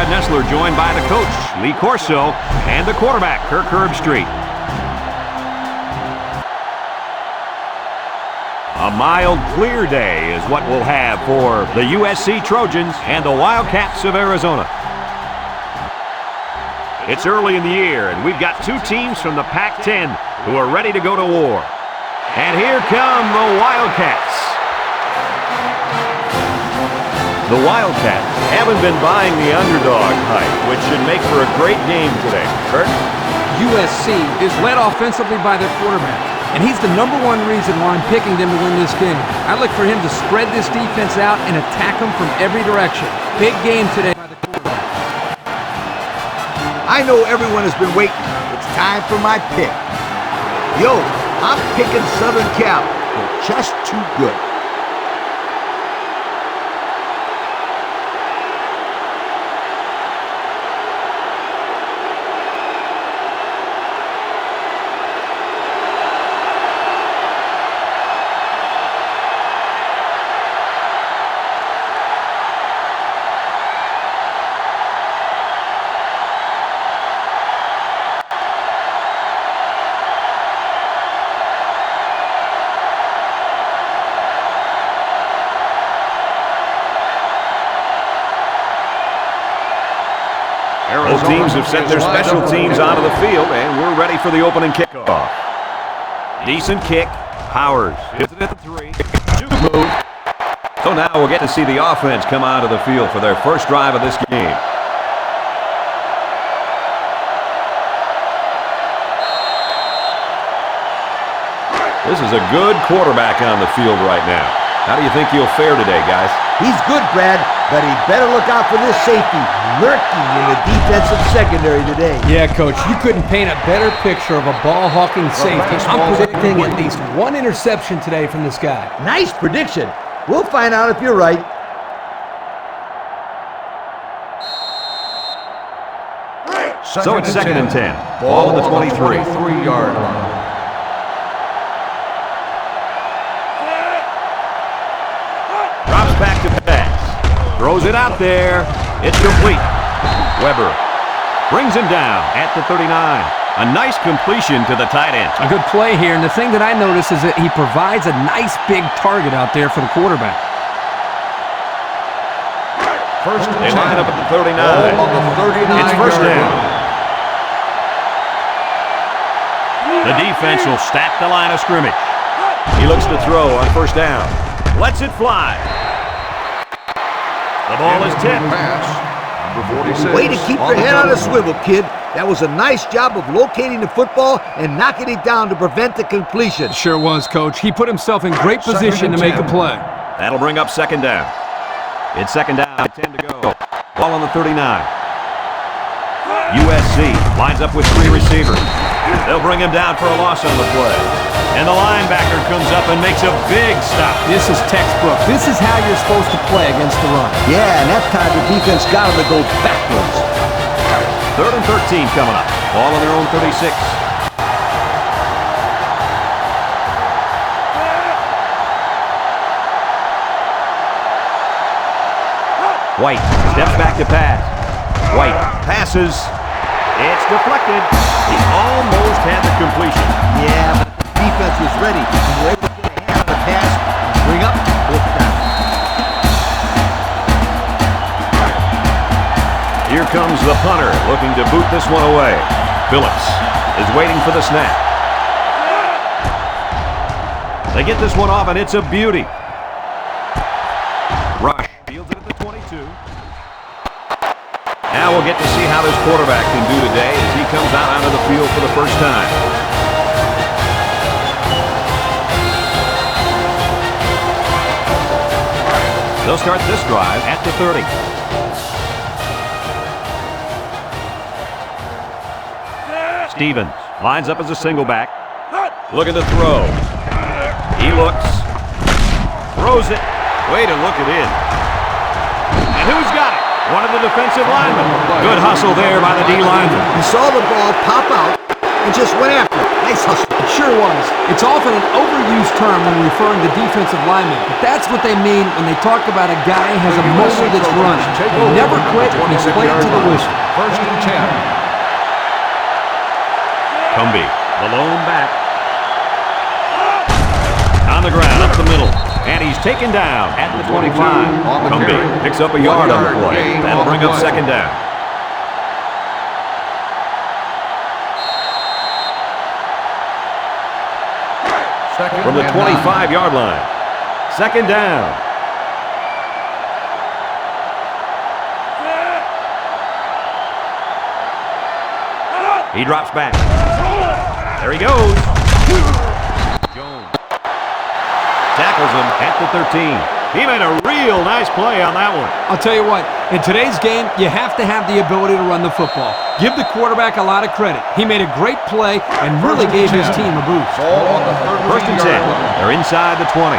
Brad Nessler, joined by the coach, Lee Corso, and the quarterback, Kirk Herbstreit. A mild, clear day is what we'll have for the USC Trojans and the Wildcats of Arizona. It's early in the year, and we've got two teams from the Pac-10 who are ready to go to war. And here come the Wildcats. The Wildcats haven't been buying the underdog hype, which should make for a great game today. Kurt? USC is led offensively by their quarterback, and he's the #1 reason why I'm picking them to win this game. I look for him to spread this defense out and attack them from every direction. Big game today by the quarterback. I know everyone has been waiting. It's time for my pick. Yo, I'm picking Southern Cal. They're just too good. Both teams have sent their special teams onto the field, and we're ready for the opening kickoff. Decent kick. Powers hits it at the 3. Juke move. So now we'll get to see the offense come onto the field for their first drive of this game. This is a good quarterback on the field right now. How do you think he'll fare today, guys? He's good, Brad, but he better look out for this safety lurking in the defensive secondary today. Yeah, Coach, you couldn't paint a better picture of a ball-hawking safety. I'm predicting at least 1 interception today from this guy. Nice prediction. We'll find out if you're right. So it's 2nd and 10. Ball on the 23. 23-yard line. Back to pass. Throws it out there. It's complete. Weber brings him down at the 39. A nice completion to the tight end. A good play here, and the thing that I notice is that he provides a nice big target out there for the quarterback. They line up at the 39. It's first down. The defense will stack the line of scrimmage. He looks to throw on first down. Lets it fly. The ball is tipped. Way to keep your head on a swivel, kid. That was a nice job of locating the football and knocking it down to prevent the completion. Sure was, Coach. He put himself in great position to make a play. That'll bring up second down. It's second down, 10 to go. Ball on the 39. USC lines up with 3 receivers. They'll bring him down for a loss on the play. And the linebacker comes up and makes a big stop. This is textbook. This is how you're supposed to play against the run. Yeah, and that time the defense got him to go backwards. 3rd and 13 coming up. Ball on their own 36. White steps back to pass. White passes. It's deflected. He almost had the completion. Yeah, but the defense was ready. They were able to get a hand on the pass and bring up fourth down. Here comes the punter looking to boot this one away. Phillips is waiting for the snap. They get this one off, and it's a beauty. Rush fields it at the 22. Now we'll get to see how this quarterback can do today as he comes out onto the field for the first time. They'll start this drive at the 30. Stevens lines up as a single back. Looking to throw. He looks. Throws it. Way to look it in. And who's got it? One of the defensive linemen. Good hustle there by the D lineman. He saw the ball pop out and just went after it. Nice hustle. It sure was. It's often an overused term when referring to defensive linemen, but that's what they mean when they talk about a guy who has a motor that's running. He never quit and he's played to the whistle. 1st and 10. Cumbie, the lone back. On the ground, up the middle. And he's taken down at the 25. Cumbie picks up a yard on the play. That'll bring up 2nd down. From the 25-yard line. 2nd down. He drops back. There he goes. Jones tackles him at the 13. He made a real nice play on that one. I'll tell you what, in today's game, you have to have the ability to run the football. Give the quarterback a lot of credit. He made a great play and really gave his team a boost. Ball on the 1st and 10. They're inside the 20.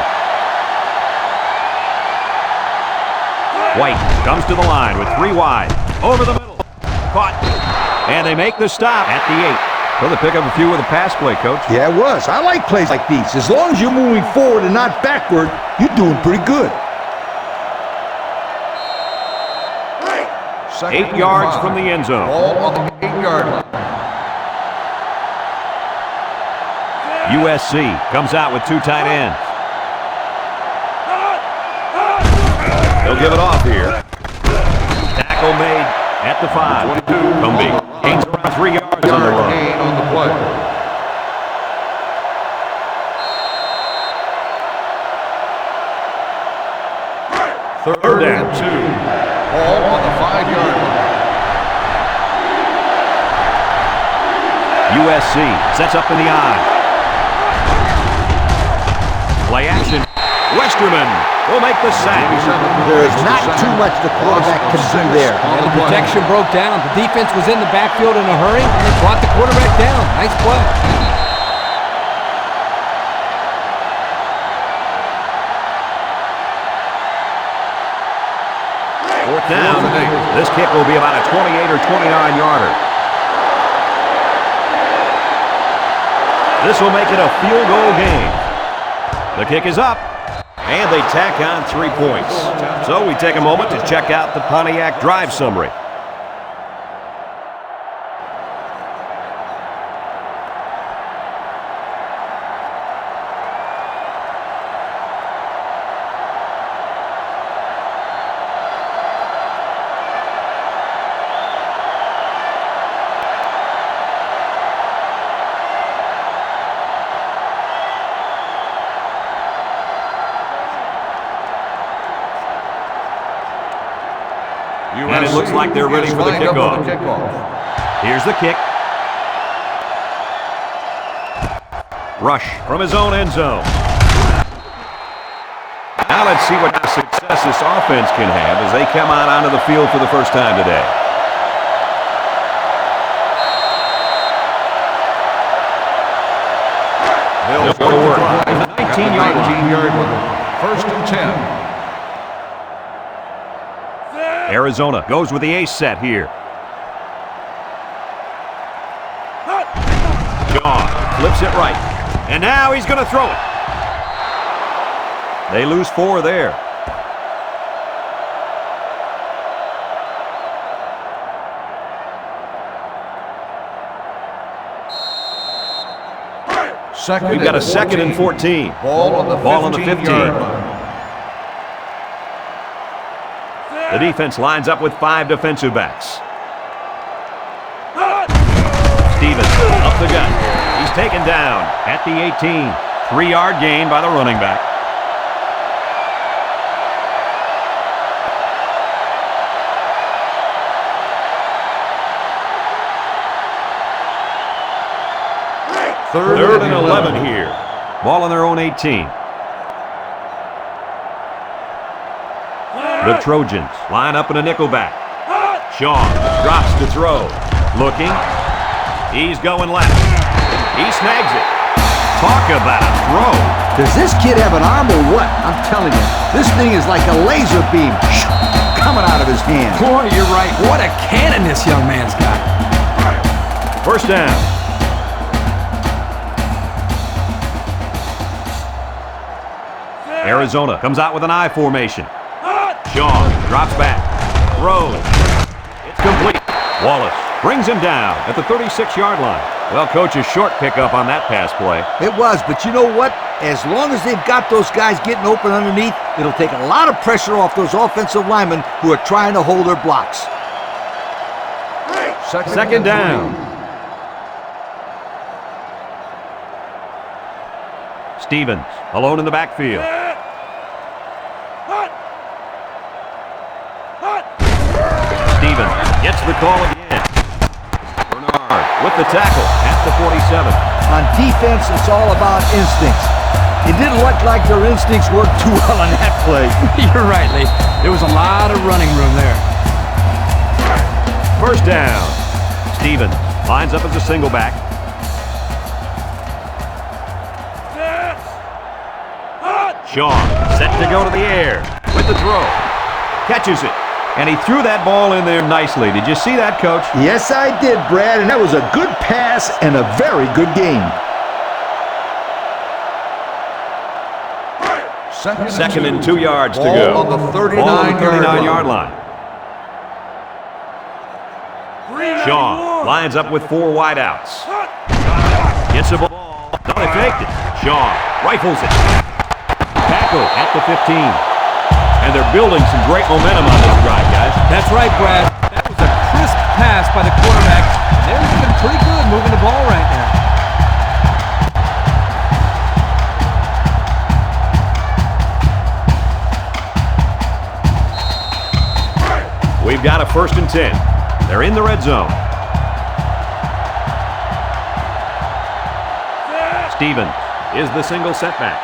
White comes to the line with 3 wide. Over the middle. Caught. And they make the stop at the 8. Well, they pick up a few with a pass play, Coach. Yeah, it was. I like plays like these. As long as you're moving forward and not backward, you're doing pretty good. 8 yards from the end zone. Ball on the 8-yard line. USC comes out with 2 tight ends. They'll give it off here. Tackle made at the 5. Cumbie gains around 3 yards on the run. Gain on the play. Third down. and 2. Ball on the 5-yard line. USC sets up in the eye. Play action. Westerman will make the sack. There is not too much the quarterback can do there. And the protection broke down. The defense was in the backfield in a hurry, and they brought the quarterback down. Nice play. Fourth down. This kick will be about a 28 or 29-yarder. This will make it a field goal game. The kick is up. And they tack on 3 points. So we take a moment to check out the Pontiac drive summary. And it looks like they're ready for the kickoff. Here's the kick. Rush from his own end zone. Now let's see what success this offense can have as they come out onto the field for the first time today. They'll go to work. 19-yard line. 1st and 10. Arizona goes with the ace set here. John flips it right. And now he's going to throw it. They lose 4 there. We've got a 2nd and 14. Ball on the 15. The defense lines up with 5 defensive backs. Stevens up the gut. He's taken down at the 18. 3-yard gain by the running back. Third and 11 here. Ball on their own 18. The Trojans line up in a nickel back. Sean drops to throw. Looking. He's going left. He snags it. Talk about a throw. Does this kid have an arm or what? I'm telling you, this thing is like a laser beam coming out of his hand. Boy, you're right. What a cannon this young man's got. First down. Arizona comes out with an I formation. Sean drops back. Throws. It's complete. Wallace brings him down at the 36-yard line. Well, coach, a short pickup on that pass play. It was, but you know what? As long as they've got those guys getting open underneath, it'll take a lot of pressure off those offensive linemen who are trying to hold their blocks. Second down. Stevens alone in the backfield. Stevens gets the call again. Bernard with the tackle at the 47. On defense, it's all about instincts. It didn't look like their instincts worked too well on that play. You're right, Lee. There was a lot of running room there. First down. Stevens lines up as a single back. Sean set to go to the air with the throw. Catches it. And he threw that ball in there nicely. Did you see that, Coach? Yes, I did, Brad, and that was a good pass and a very good game. Second and 2 yards to Ball go. on the 39-yard line. Sean lines up with 4 wideouts. Gets the ball. No, they faked it. Sean rifles it. Tackle at the 15. And they're building some great momentum on this drive, guys. That's right, Brad. That was a crisp pass by the quarterback. They're looking pretty good moving the ball right now. We've got a 1st and 10. They're in the red zone. Stevens is the single setback.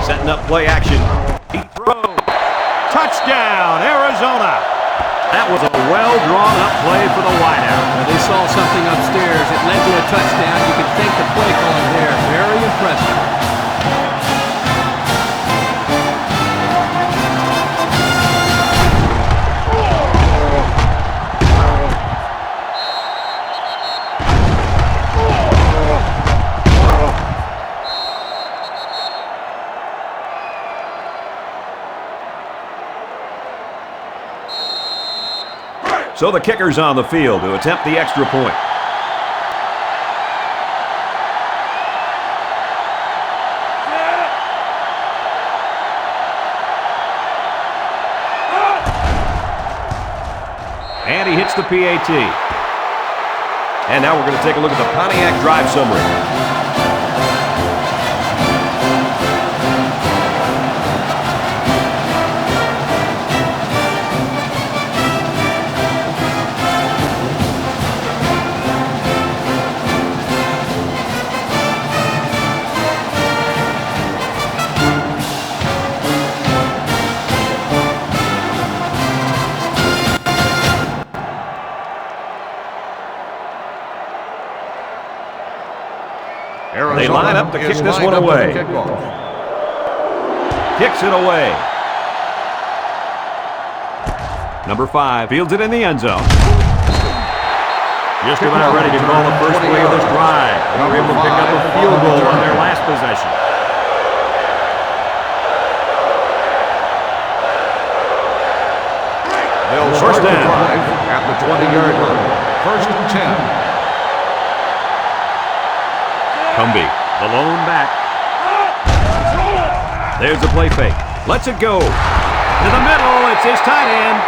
Setting up play action. He throws. Touchdown, Arizona. That was a well-drawn-up play for the wideout. They saw something upstairs. It led to a touchdown. You can thank the play calling there. Very impressive. So the kicker's on the field to attempt the extra point. And he hits the PAT. And now we're going to take a look at the Pontiac drive summary. They line up to kick this one away. Kicks it away. Number 5 fields it in the end zone. Just about ready to call the first play of this drive. They were able to pick up a field goal on their last possession. First down at the 20-yard line. 1st and 10. Cumbie, the lone back. There's the play fake. Lets it go. To the middle, it's his tight end.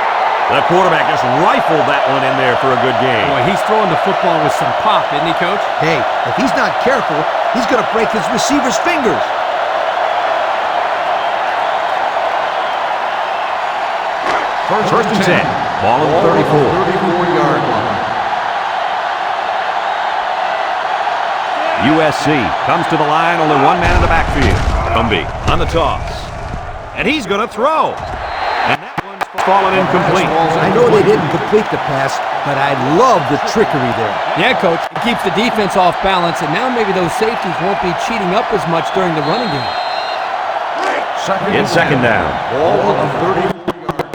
The quarterback just rifled that one in there for a good game. Boy, he's throwing the football with some pop, isn't he, Coach? Hey, if he's not careful, he's going to break his receiver's fingers. First and 10. Ball on the 34. 34-yard line. USC comes to the line, only one man in the backfield. Cumbie on the toss. And he's going to throw. And that one's fallen incomplete. I know they didn't complete the pass, but I love the trickery there. Yeah, Coach. It keeps the defense off balance, and now maybe those safeties won't be cheating up as much during the running game. It's second down. Ball on the 34-yard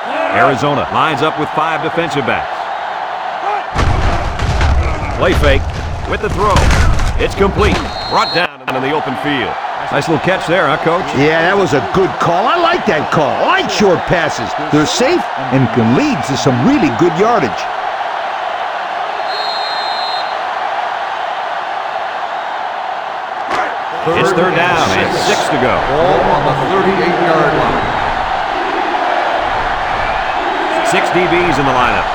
line. Arizona lines up with 5 defensive backs. Play fake with the throw. It's complete. Brought down in the open field. Nice little catch there, huh, Coach? Yeah, that was a good call. I like that call. I like short passes. They're safe and can lead to some really good yardage. It's third down and 6 to go. Ball on the 38-yard line. 6 DBs in the lineup.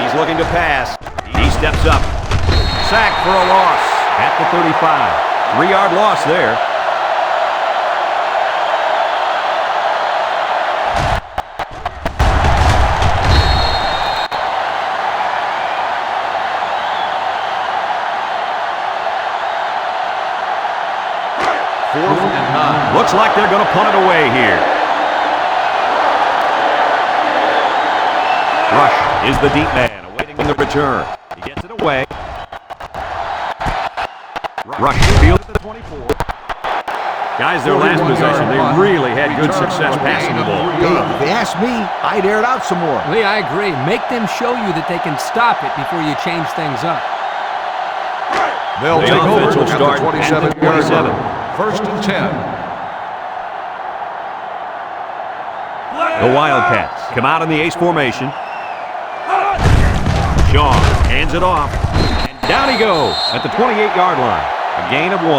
He's looking to pass. He steps up. Sack for a loss at the 35. 3-yard loss there. Fourth and 9. Looks like they're going to punt it away here. Rush is the deep man, awaiting the return. He gets it away. Rush fields at the 24. Guys, their last possession, they really had good success passing the ball. Hey, if you ask me, I'd air it out some more. Lee, I agree. Make them show you that they can stop it before you change things up. They'll The take over offense will at start the at the 27-yard 27. line. First and 10. The Wildcats come out in the ace formation. Shaw hands it off. And down he goes at the 28-yard line. A gain of 1.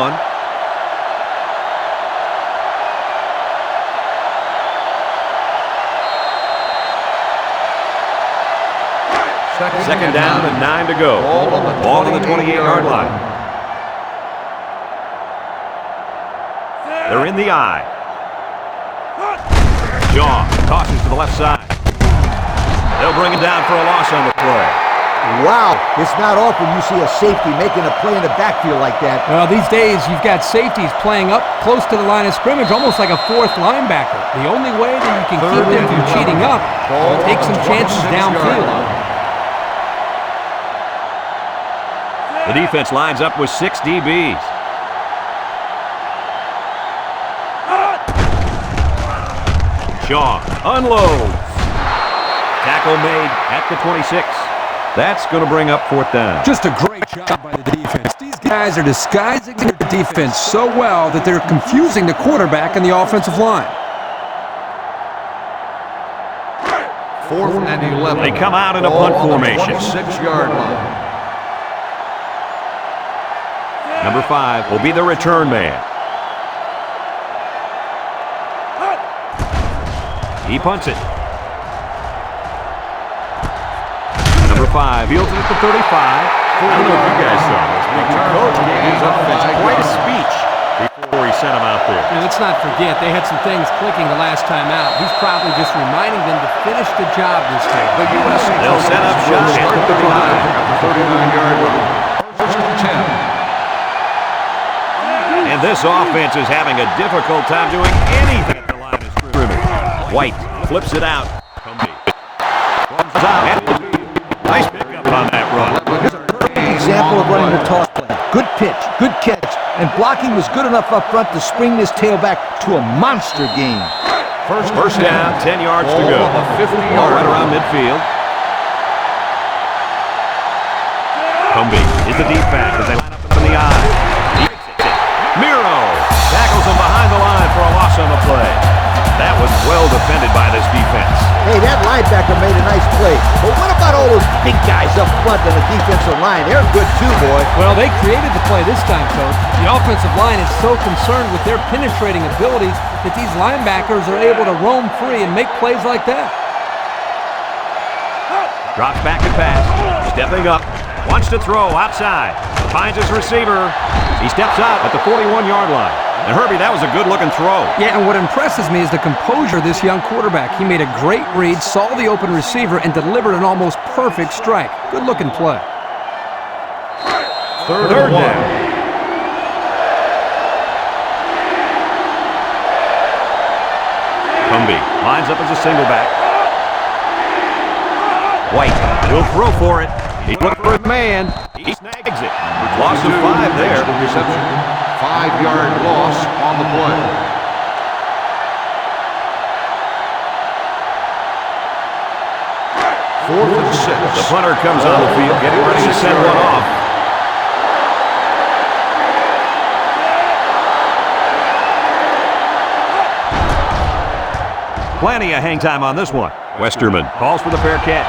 Second down and 9 to go. Ball on the 28-yard line. They're in the eye. Shaw tosses to the left side. They'll bring it down for a loss on the play. Wow, it's not often you see a safety making a play in the backfield like that. Well, these days you've got safeties playing up close to the line of scrimmage, almost like a fourth linebacker. The only way that you can keep them from cheating up, take some chances downfield. The defense lines up with 6 DBs. Shaw unloads. Tackle made at the 26. That's going to bring up 4th down. Just a great job by the defense. These guys are disguising their defense so well that they're confusing the quarterback and the offensive line. 4th and 11. They come out in a punt formation. 26-yard line. Number 5 will be the return man. He punts it. Number 5 fields it at the 35. I don't know if you guys saw this, but the coach gave his offense quite a speech before he sent him out there. And let's not forget, they had some things clicking the last time out. He's probably just reminding them to finish the job this time. The USC They'll set up shop start at the the 39. drive at the 39-yard line. First and 10. And this offense is having a difficult time doing anything at the line of scrimmage. White flips it out. Cumby runs out. Nice pickup on that run. Example of running the toss play. Good pitch, good catch, and blocking was good enough up front to spring this tailback to a monster game. First down, 10 yards to go. Ball on the 50-yard Right line. around midfield. Cumby is the deep back as they line up in the eye. He makes it. Miro tackles him behind the line for a loss on the play. That was well defended by this defense. Hey, that linebacker made a nice play. But what about all those big guys up front on the defensive line? They're good too, boy. Well, they created the play this time, Coach. The offensive line is so concerned with their penetrating abilities that these linebackers are able to roam free and make plays like that. Drops back and pass. Stepping up. Wants to throw outside. Finds his receiver. He steps out at the 41-yard line. And Herbie, that was a good-looking throw. Yeah, and what impresses me is the composure of this young quarterback. He made a great read, saw the open receiver, and delivered an almost perfect strike. Good-looking play. Third and 1. Cumby lines up as a single back. White will throw for it. He's looking for a man. He snags it. Loss of 5 there. The reception. 5-yard loss on the play. Fourth and 6. The punter comes on the field, getting ready to send one off. Plenty of hang time on this one. Westerman calls for the fair catch.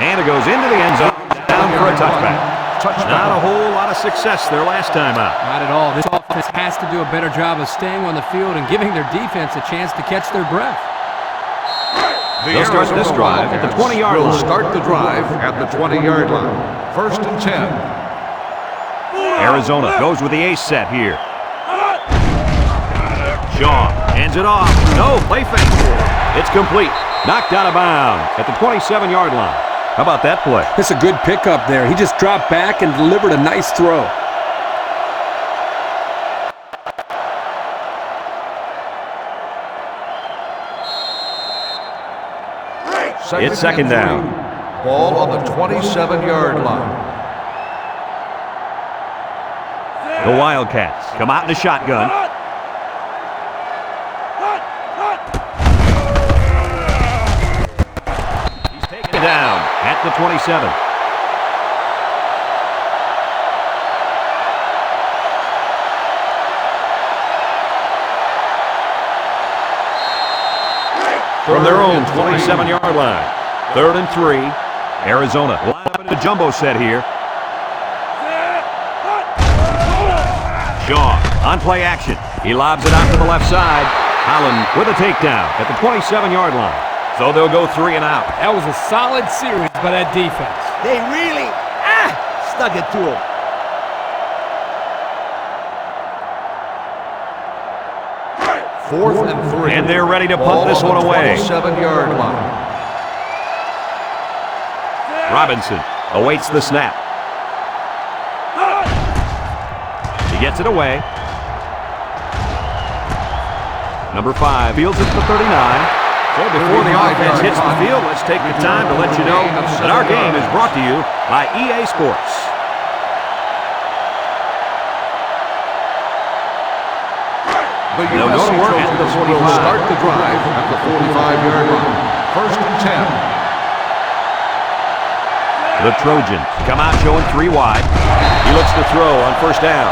And it goes into the end zone, down for a touchback. Not a whole lot of success their last time out. Not at all. This offense has to do a better job of staying on the field and giving their defense a chance to catch their breath. They'll start this drive at the 20-yard line. We'll start the drive at the 20-yard line. 1st and 10. Arizona goes with the ace set here. Shaw hands it off. No, play fake. It's complete. Knocked out of bounds at the 27-yard line. How about that play? That's a good pickup there. He just dropped back and delivered a nice throw. It's second down. Ball on the 27-yard line. The Wildcats come out in a shotgun. He's taken down at the 27. From their own 27-yard line. 3rd and 3. Arizona line up in a jumbo set here. Shaw on play action. He lobs it out to the left side. Holland with a takedown at the 27-yard line. So they'll go 3 and out. That was a solid series by that defense. They really stuck it to him. Fourth and 3. And they're ready to punt this one away. 27-yard line. Robinson awaits the snap. He gets it away. Number 5 fields it to the 39. So before the offense hits the field, let's take the time to let you know that our game is brought to you by EA Sports. The They'll go USC to work at the Trojans 45. will start the drive at the 45-yard line. 1st and 10. The Trojans come out showing 3 wide. He looks to throw on 1st down.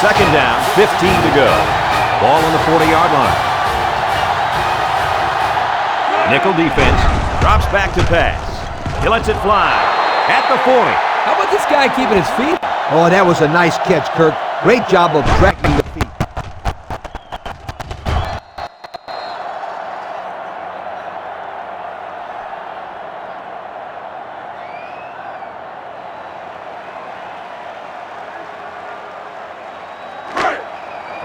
Second down, 15 to go. Ball on the 40-yard line. Nickel defense, drops back to pass. He lets it fly at the 40. How about this guy keeping his feet? Oh, that was a nice catch, Kirk. Great job of dragging the feet.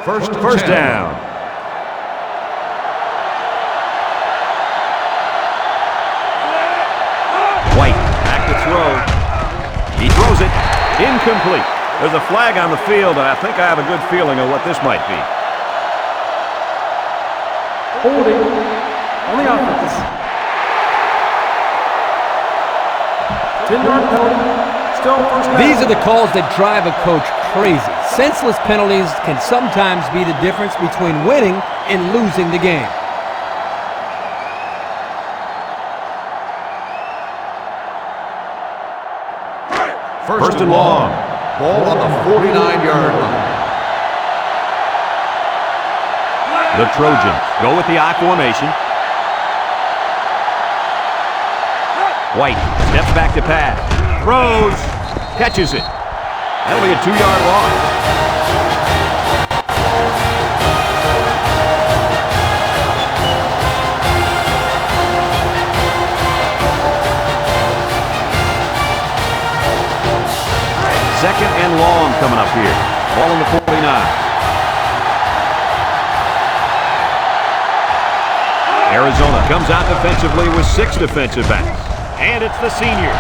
First down. White back to throw. He throws it incomplete. There's a flag on the field, and I think I have a good feeling of what this might be. Holding on the offense. 10-yard penalty. Still first down. These are the calls that drive a coach crazy. Senseless penalties can sometimes be the difference between winning and losing the game. First and long. Ball on the 49-yard line. The Trojans go with the I formation. White steps back to pass. Throws. Catches it. That'll be a 2-yard loss. Second and long coming up here. Ball on the 49. Arizona comes out defensively with 6 defensive backs. And it's the senior.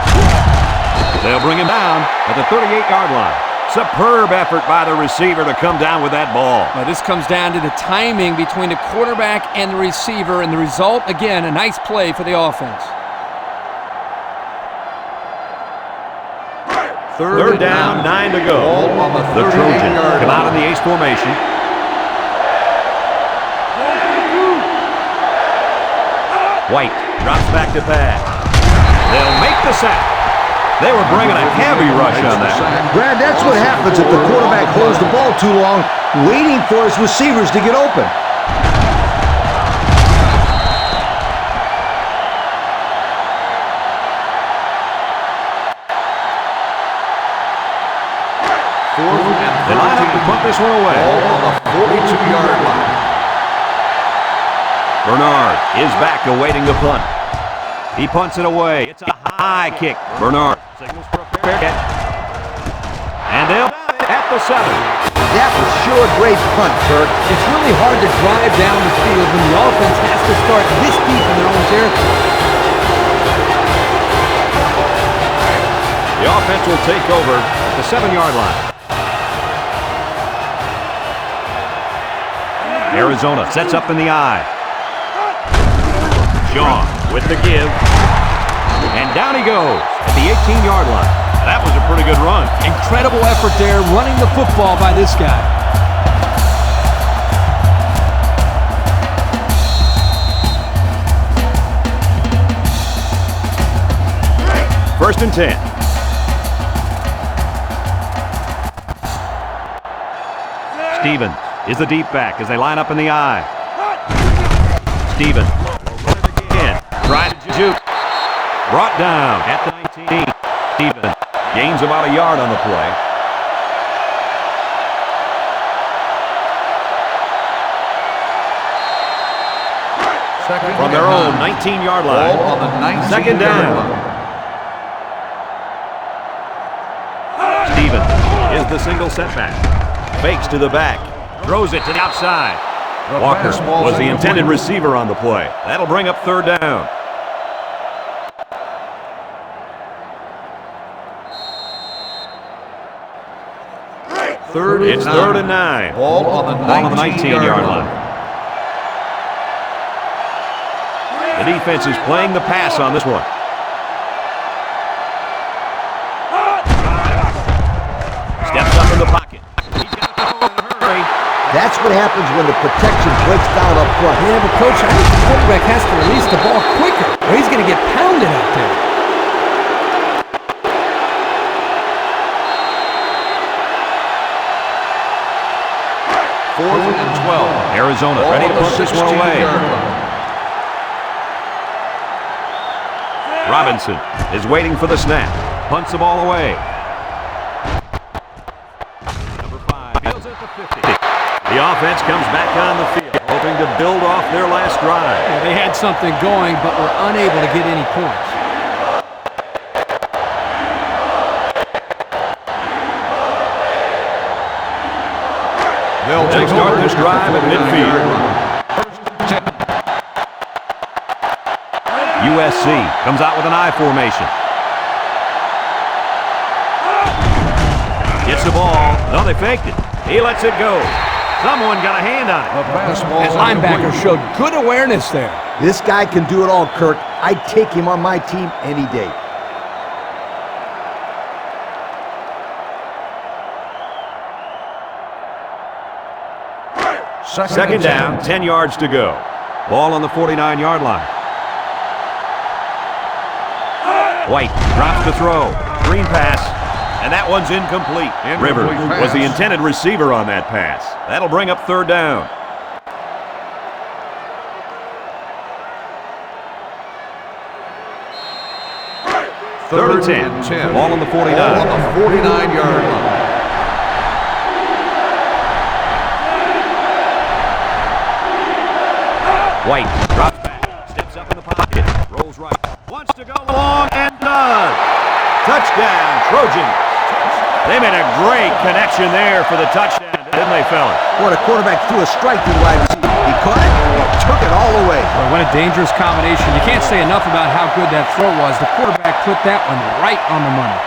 They'll bring him down at the 38-yard line. Superb effort by the receiver to come down with that ball. Now, this comes down to the timing between the quarterback and the receiver, and the result, again, a nice play for the offense. Third down, 9 to go. Ball on The the Trojans 38-yard come out line. in the ace formation. White drops back to pass. They'll make the sack. They were bringing a heavy rush on that. Brad, that's what happens if the quarterback holds the ball too long, waiting for his receivers to get open. They line up to put this one away. Ball on the 42-yard line. Bernard is back awaiting the punt. He punts it away. It's a high kick. Bernard signals for a fair catch. And they'll at the 7. That was sure a great punt, Kirk. It's really hard to drive down the field when the offense has to start this deep in their own territory. The offense will take over at the 7-yard line. Arizona sets up in the eye. Sean with the give. And down he goes at the 18-yard line. That was a pretty good run. Incredible effort there running the football by this guy. First and 10. Stevens is the deep back as they line up in the eye. Stevens again, trying to juke. Brought down at the 19. Stevens gains about a yard on the play. From their own 19-yard line. Ball on the 19-yard Second down. line. Stevens is the single setback. Fakes to the back. Throws it to the outside. The Walker pass ball was the incomplete. intended receiver on the play. That'll bring up third down. It's third and 9. Ball on the 19-yard line. The defense is playing the pass on this one. Steps up in the pocket. He's got to throw in a hurry. That's what happens when the protection breaks down up front. Yeah, but Coach, I think the quarterback has to release the ball quicker, or he's going to get pounded out there. Fourth and 12. Arizona Ball ready on to the put this one away. 16-yard line. Robinson is waiting for the snap. Punts the ball away. Number 5 fields at the 50. The offense comes back on the field, hoping to build off their last drive. Yeah, they had something going, but were unable to get any points. They'll They take start over this drive at midfield. USC comes out with an I formation. Gets the ball. No, they faked it. He lets it go. Someone got a hand on it. The pass ball That linebacker showed good awareness there. This guy can do it all, Kirk. I'd take him on my team any day. Second down, 10 yards to go. Ball on the 49-yard line. White drops to throw. Screen pass. And that one's incomplete. Rivers was the intended receiver on that pass. That'll bring up third down. Third and 10. Ball on the 49. Ball on the 49-yard line. White drops back, steps up in the pocket, rolls right, wants to go long, and does. Touchdown, Trojans. They made a great connection there for the touchdown, didn't they, fellas? Boy, the quarterback threw a strike to the wide receiver. He caught it and took it all the way. Boy, what a dangerous combination. You can't say enough about how good that throw was. The quarterback put that one right on the money.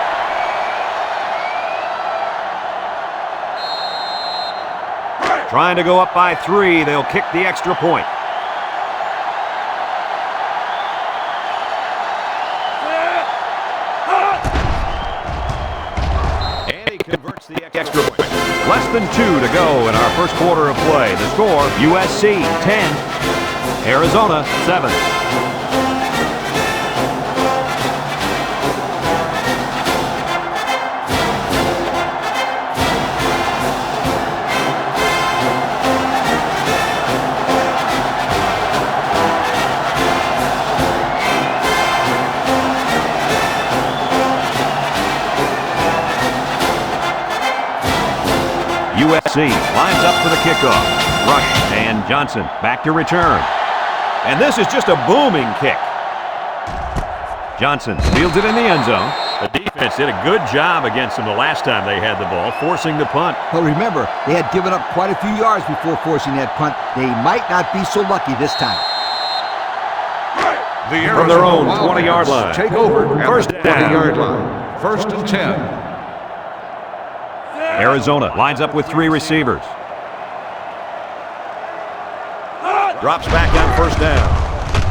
Trying to go up by 3, they'll kick the extra point. Less than 2 to go in our first quarter of play. The score, USC 10, Arizona 7. USC lines up for the kickoff. Rush and Johnson back to return. And this is just a booming kick. Johnson fields it in the end zone. The defense did a good job against them the last time they had the ball, forcing the punt. But remember, they had given up quite a few yards before forcing that punt. They might not be so lucky this time. From their own 20-yard line. Take over at First the down. 20-yard line. First and 10. Arizona lines up with 3 receivers. Drops back on first down.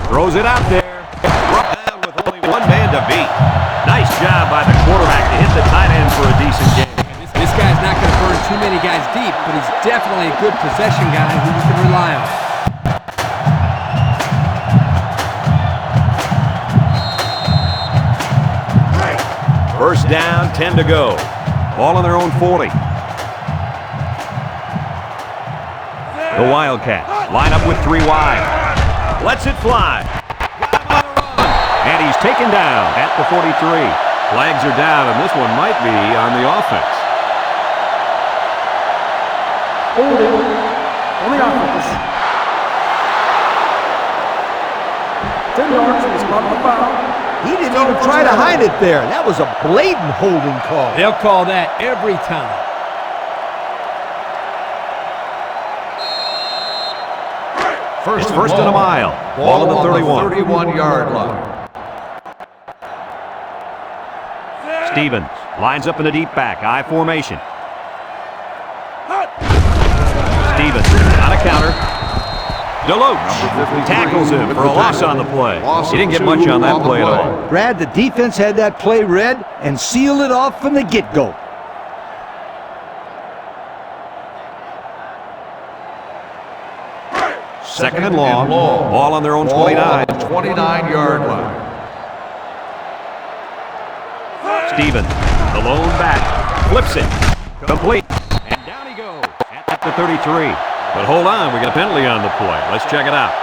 Throws it out there. Brought down with only one man to beat. Nice job by the quarterback to hit the tight end for a decent game. This guy's not going to burn too many guys deep, but he's definitely a good possession guy who you can rely on. First down, 10 to go. Ball on their own 40. The Wildcats line up with 3 wide. Lets it fly. And he's taken down at the 43. Flags are down, and this one might be on the offense. Holding on the offense. 10 yards from the spot of the foul. He didn't even try to hide it there. That was a blatant holding call. They'll call that every time. First and a mile. Ball on the 31. 31-yard line. Stevens lines up in a deep back, I formation. Stevens on a counter. Deloach tackles him for a loss on the play. He didn't get much on that play at all. Brad, the defense had that play read and sealed it off from the get-go. Second and long. Ball on their own 29. 29-yard line. Stevens, the lone back, flips it, complete, and down he goes at the 33. But hold on, we got a penalty on the play. Let's check it out.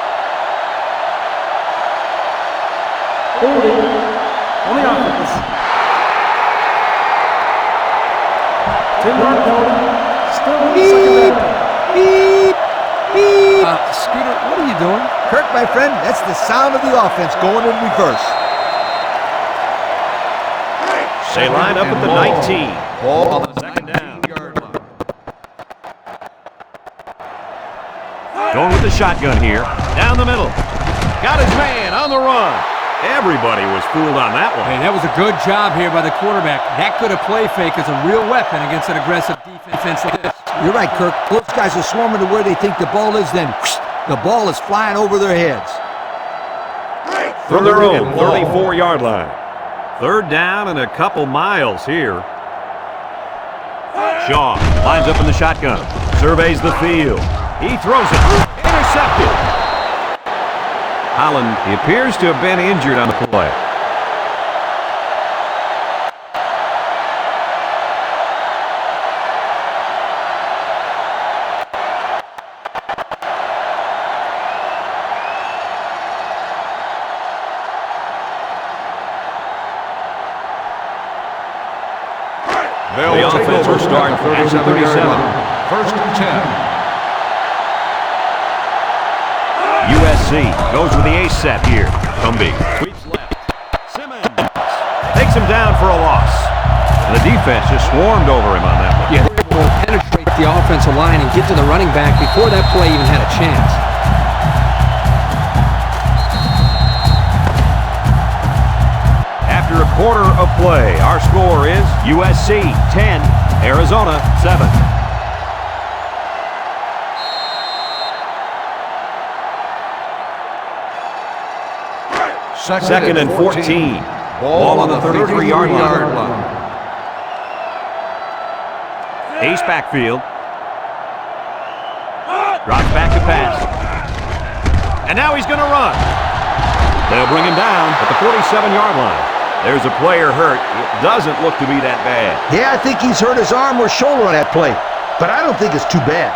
Holding on the offense. 10-yard penalty. Still in the second down. Beep, beep. Scooter, what are you doing? Kirk, my friend, that's the sound of the offense going in reverse. They line up at the 19. Ball on the Second down. 19-yard line. Going with the shotgun here. Down the middle. Got his man on the run. Everybody was fooled on that one. Hey, that was a good job here by the quarterback. That could have play fake as a real weapon against an aggressive defense like this. You're right, Kirk. Those guys are swarming to where they think the ball is, then the ball is flying over their heads. From their own 34-yard line. Third down and a couple miles here. Shaw lines up in the shotgun. Surveys the field. He throws it. Intercepted. Holland, he appears to have been injured on the play. The offense will start at the 37. First and 10. USC goes with the ace set here. Cumbie sweeps left. Simmons takes him down for a loss. And the defense just swarmed over him on that one. Yeah, they were able to penetrate the offensive line and get to the running back before that play even had a chance. After a quarter of play, our score is USC 10, Arizona 7. Second and 14. Ball on the 33-yard line. Ace backfield. And now he's going to run. They'll bring him down at the 47-yard line. There's a player hurt. It doesn't look to be that bad. Yeah, I think he's hurt his arm or shoulder on that play, but I don't think it's too bad.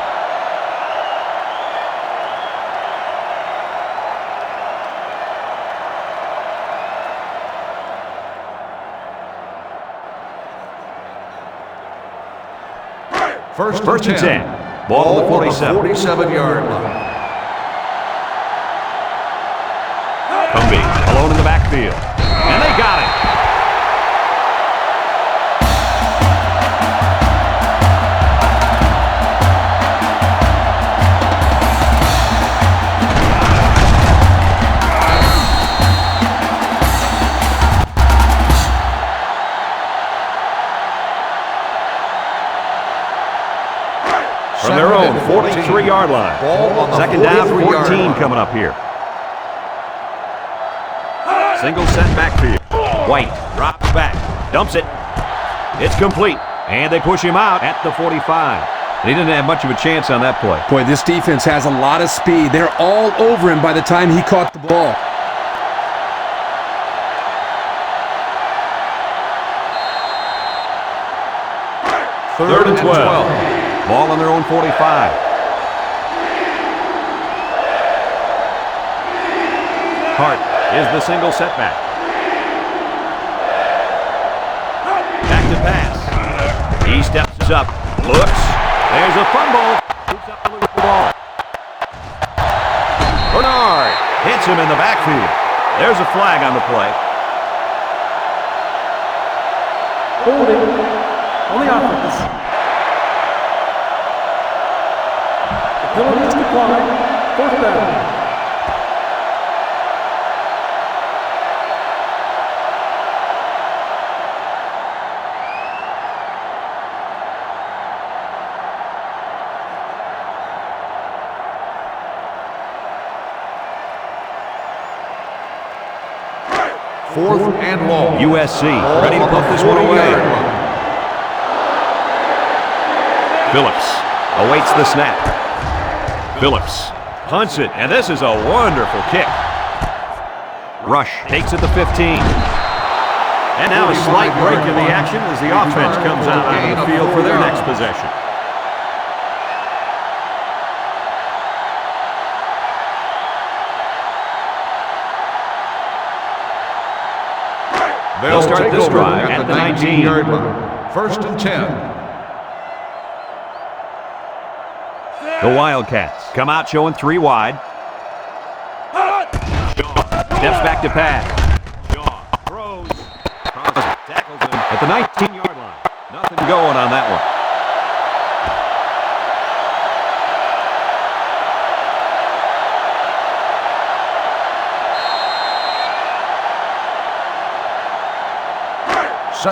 First and 10. Ball at the 47. 47-yard line. Cumbie alone in the backfield. And they got him. From their own 43-yard line. Second down, 14 coming up here. Single set backfield. White drops back, dumps it. It's complete, and they push him out at the 45. And he didn't have much of a chance on that play. Boy, this defense has a lot of speed. They're all over him by the time he caught the ball. Third and 12. Ball on their own 45. Hart is the single setback. Back to pass. He steps up, looks. There's a fumble. Scoops up to lose the ball. Bernard hits him in the backfield. There's a flag on the play. Holding on the offense. The penalty is declined. Fourth down. Fourth and long. USC ready to pump this one away. Phillips awaits the snap. Phillips punts it, and this is a wonderful kick. Rush takes it to 15. And now a slight break in the action as the offense comes out onto the field for their next possession. They'll start this drive at the 19-yard line. First and 10. The Wildcats come out showing 3 wide. Shaw steps back to pass. Shaw throws. Crosby tackles him at the 19-yard line. Nothing going on that one.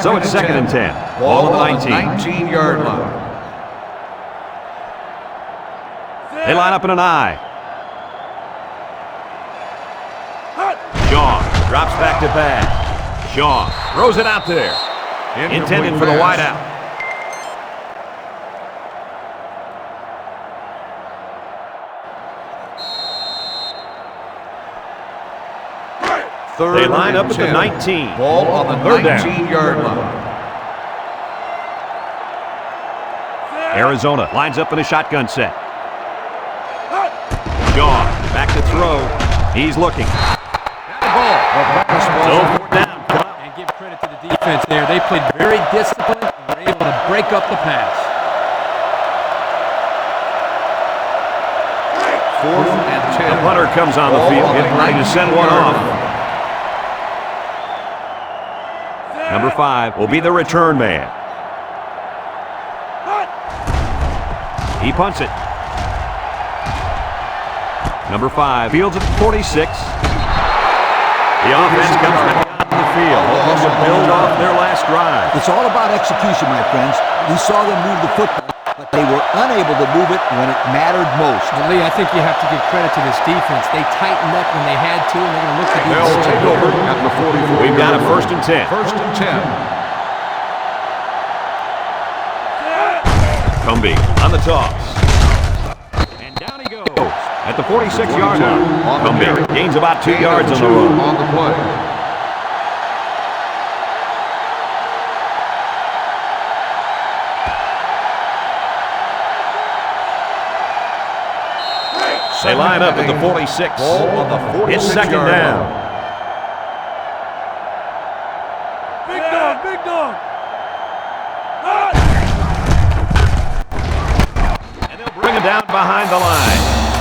So it's second and 10. Ball at the 19-yard line. They line up in an I. Shaw drops back to pass. Shaw throws it out there. Intended for the wide out. They line up at the 19. Ball on the 19-yard line. Arizona lines up in a shotgun set. Shaw back to throw. He's looking. The ball. So down. And give credit to the defense there. They played very disciplined and were able to break up the pass. Fourth and 10. The punter comes on the field, getting ready to send one off. Number 5 will be the return man. He punts it. Number 5 fields at 46. The offense comes back out to the field, hoping to build off their last drive. It's all about execution, my friends. We saw them move the football, but they were unable to move it when it mattered most. Well, Lee, I think you have to give credit to this defense. They tightened up when they had to, and they're going to look to do the They'll same. take over at the 44. We've got a first and 10. First and 10. Cumbie on the toss. And down he goes. at the 46-yard line. On the Come carry. back. Gains about 2 Gain of yards on the 2 run. on the play. They line up at the 46. Ball on the 46-yard It's second down. Big dog, big dog. And they'll bring him down behind the line.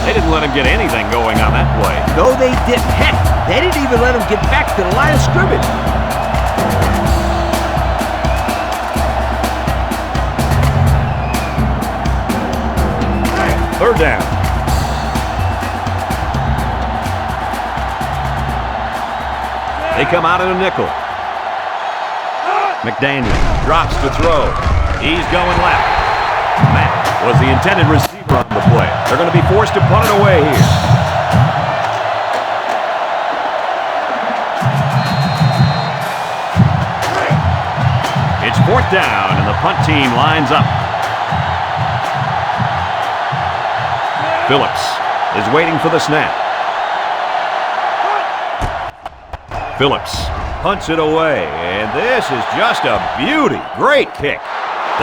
They didn't let him get anything going on that play. No, they didn't. Heck, they didn't even let him get back to the line of scrimmage. Third down. They come out in a nickel. McDaniel drops to throw. He's going left. Matt was the intended receiver on the play. They're going to be forced to punt it away here. It's fourth down, and the punt team lines up. Phillips is waiting for the snap. Phillips punts it away, and this is just a beauty. Great kick.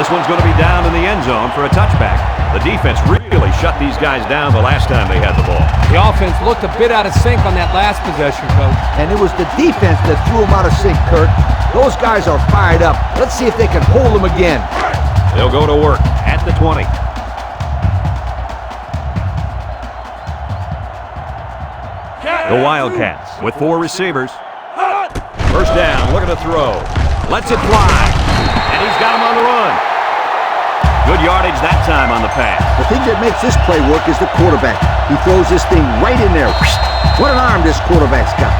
This one's going to be down in the end zone for a touchback. The defense really shut these guys down the last time they had the ball. The offense looked a bit out of sync on that last possession, Coach. And it was the defense that threw him out of sync, Kurt. Those guys are fired up. Let's see if they can hold him again. They'll go to work at the 20. The Wildcats with 4 receivers. First down, look at the throw. Lets it fly, and he's got him on the run. Good yardage that time on the pass. The thing that makes this play work is the quarterback. He throws this thing right in there. What an arm this quarterback's got.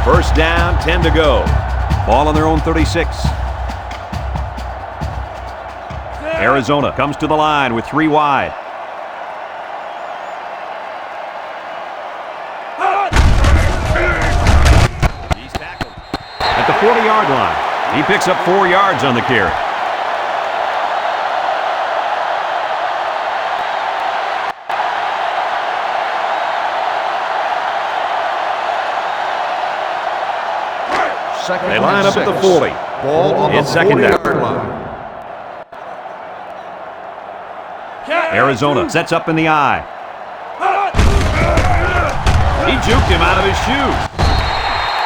First down, 10 to go. Ball on their own 36. Arizona comes to the line with 3 wide. He's tackled at the 40-yard line. He picks up 4 yards on the carry. Second They line up at the 40. Ball on It's the second down. 40-yard line. Arizona sets up in the eye. He juked him out of his shoes.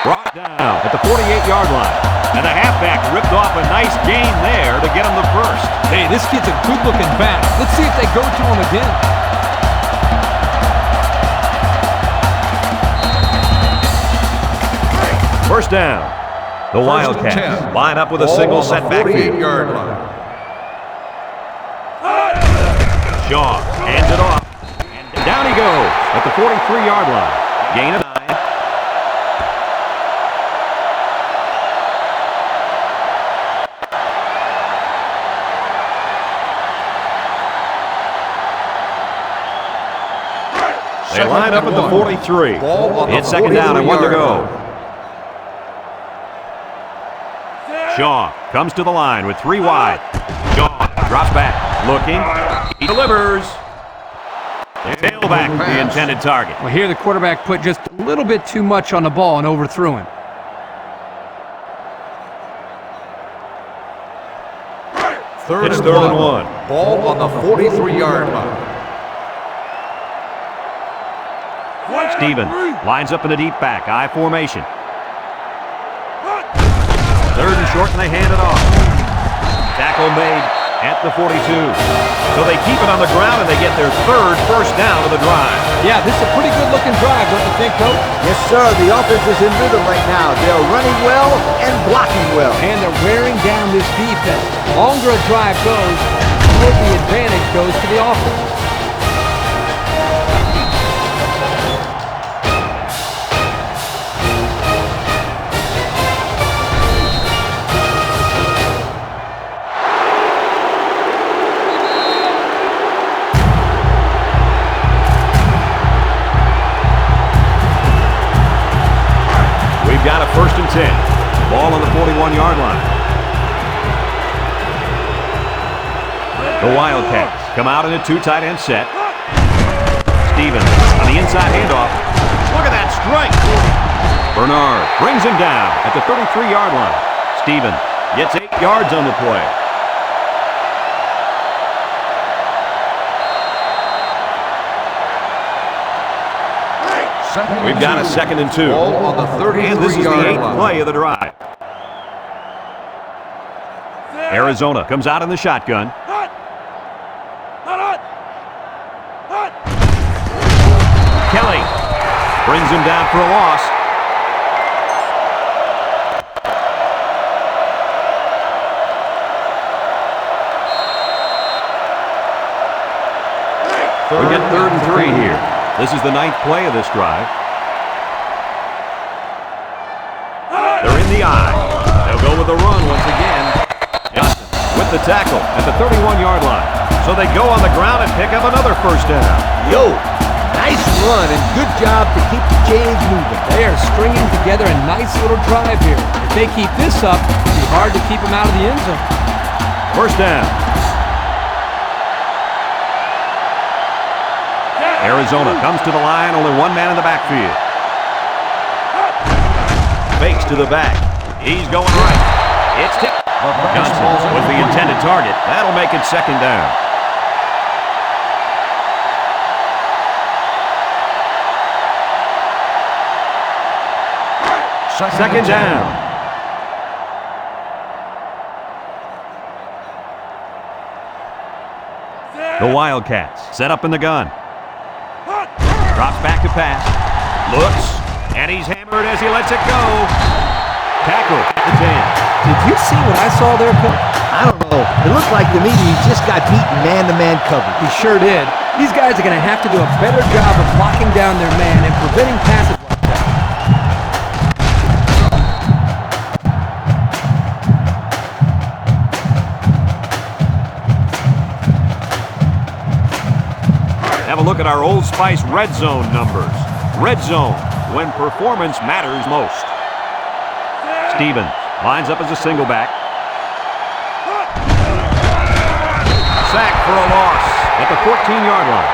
Brought down at the 48-yard line. And the halfback ripped off a nice gain there to get him the first. Hey, this kid's a good-looking back. Let's see if they go to him again. First down. The Wildcats 10. line up with a Ball single on the set backfield. 48-yard line. Shaw hands it off. And down he goes at the 43-yard line. Gain of 9. They line up at the 43. Ball on the It's second down and 1 to 43-yard go. line. Shaw comes to the line with 3 wide. Shaw drops back, looking. He delivers. Tailback, the intended target. Well, here the quarterback put just a little bit too much on the ball and overthrew him. It's third and 1. Ball on the 43-yard line. Stevens lines up in a deep back, I formation. Third and short, and they hand it off. Tackle made at the 42. So they keep it on the ground, and they get their third first down of the drive. Yeah, this is a pretty good-looking drive, don't you think, Coach? Yes, sir. The offense is in rhythm right now. They're running well and blocking well. And they're wearing down this defense. The longer a drive goes, the more the advantage goes to the offense. Got a first and 10. Ball on the 41-yard line. The Wildcats come out in a two tight end set. Stevens on the inside handoff. Look at that strength. Bernard brings him down at the 33-yard line. Stevens gets 8 yards on the play. We've got a 2nd and 2. Ball on the 33-yard line. And this is the 8th play of the drive. Arizona comes out in the shotgun. Kelly brings him down for a loss. We get 3rd and 3 here. This is the 9th play of this drive. They're in the eye. They'll go with the run once again. Johnson with the tackle at the 31-yard line. So they go on the ground and pick up another first down. Yo, nice run and good job to keep the chains moving. They are stringing together a nice little drive here. If they keep this up, it'll be hard to keep them out of the end zone. First down. Arizona comes to the line, only one man in the backfield. Fakes to the back. He's going right. It's tipped. Johnson with the intended target. That'll make it 2nd down. Second down. The Wildcats set up in the gun. Drops back to pass. Looks. And he's hammered as he lets it go. Tackle at the 10. Did you see what I saw there, Coach? I don't know. It looked like to me he just got beaten man-to-man coverage. He sure did. These guys are going to have to do a better job of locking down their man and preventing passes like that. Have a look at our Old Spice Red Zone numbers. Red Zone, when performance matters most. Stevens lines up as a single back. Sack for a loss at the 14-yard line.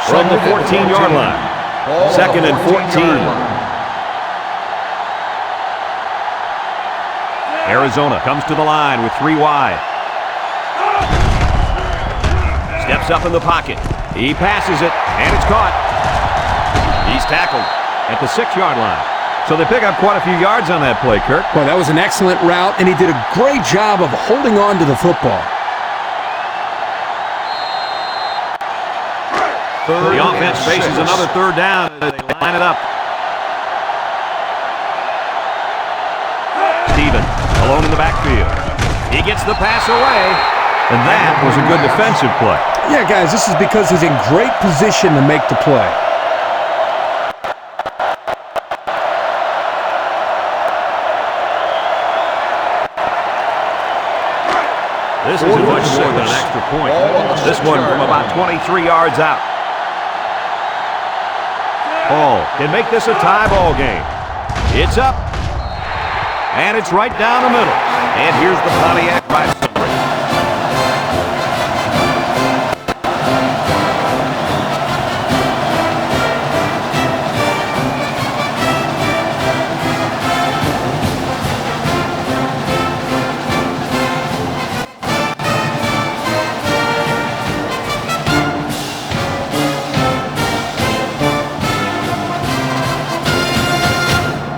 From the 14-yard line. 2nd and 14. Arizona comes to the line with 3 wide. Steps up in the pocket. He passes it, and it's caught. He's tackled at the 6-yard line. So they pick up quite a few yards on that play, Kirk. Well, that was an excellent route, and he did a great job of holding on to the football. The offense faces another 3rd down as they line it up. Stevens alone in the backfield. He gets the pass away, and that was a good defensive play. Yeah, guys, this is because he's in great position to make the play. This isn't much more than an extra point. This one from about 23 yards out. Paul can make this a tie ball game. It's up. And it's right down the middle. And here's the Pontiac by summary.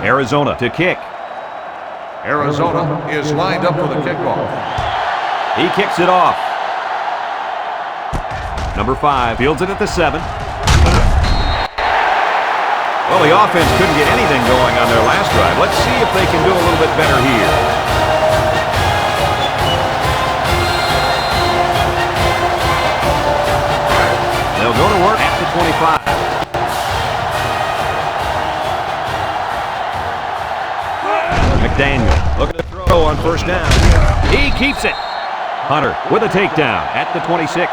Arizona to kick. Arizona is lined up for the kickoff. He kicks it off. Number 5 fields it at the 7. Well, the offense couldn't get anything going on their last drive. Let's see if they can do a little bit better here. They'll go to work at the 25. McDaniel looking to throw on first down. He keeps it. Hunter with a takedown at the 26.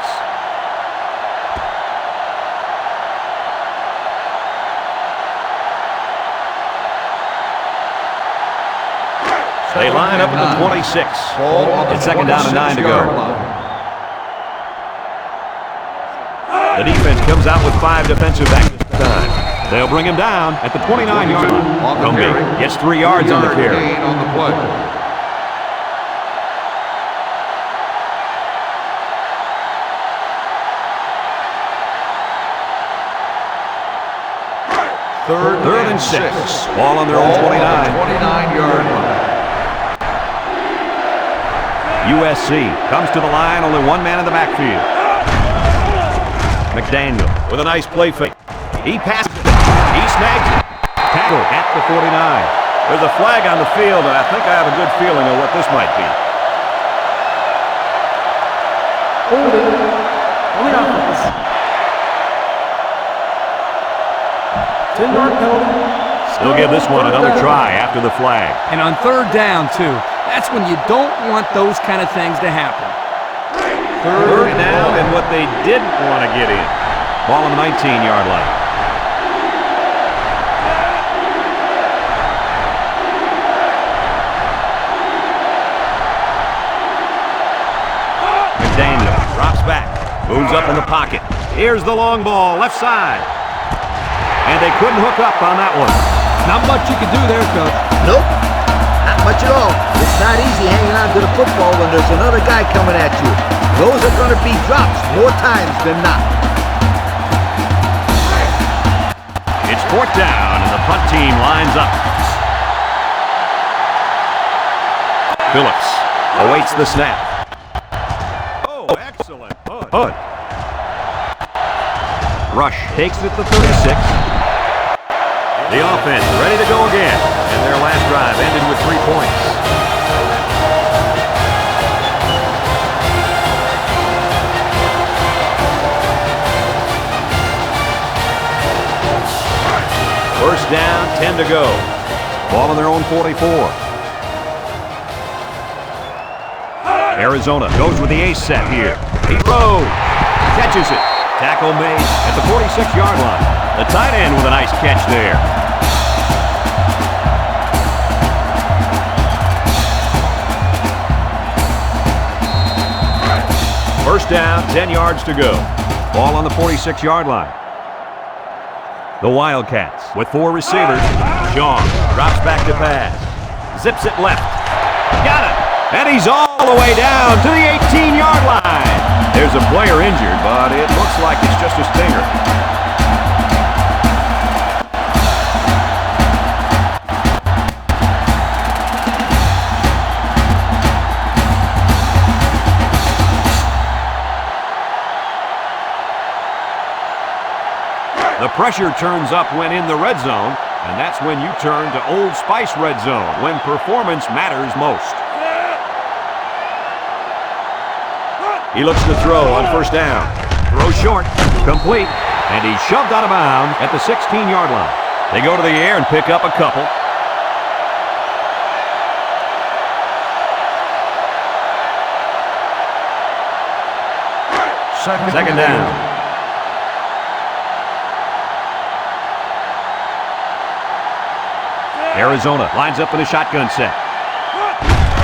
They line up at the 26. It's second down and 9 to go. The defense comes out with 5 defensive backs this time. They'll bring him down at the 29-yard line. Gumby gets 3 yards on the carry. On the play. Third and 6. Ball on their own 29. 29-yard line. USC comes to the line, only one man in the backfield. McDaniel with a nice play fake. He passes it. He snags it. Tackle at the 49. There's a flag on the field, and I think I have a good feeling of what this might be. Holding on the offense. 10-yard penalty. They'll give this one another try after the flag. And on third down, too. That's when you don't want those kind of things to happen. Third down and what they didn't want to get in. Ball on the 19-yard line. McDaniel drops back, moves up in the pocket. Here's the long ball, left side. And they couldn't hook up on that one. Not much you can do there, Coach. Nope, not much at all. It's not easy hanging on to the football when there's another guy coming at you. Those are going to be drops more times than not. It's fourth down, and the punt team lines up. Phillips awaits the snap. Oh, excellent punt. Rush takes it at the 36. The offense ready to go again, and their last drive ended with 3 points. First down, 10 to go. Ball on their own 44. Arizona goes with the ace set here. He throws, catches it. Tackle made at the 46-yard line. The tight end with a nice catch there. First down, 10 yards to go. Ball on the 46-yard line. The Wildcats with 4 receivers. Sean drops back to pass. Zips it left. Got it. And he's all the way down to the 18-yard line. There's a player injured, but it looks like it's just a stinger. The pressure turns up when in the red zone, and that's when you turn to Old Spice Red Zone, when performance matters most. He looks to throw on first down. Throw short, complete, and he's shoved out of bounds at the 16-yard line. They go to the air and pick up a couple. Second down. Arizona lines up in a shotgun set.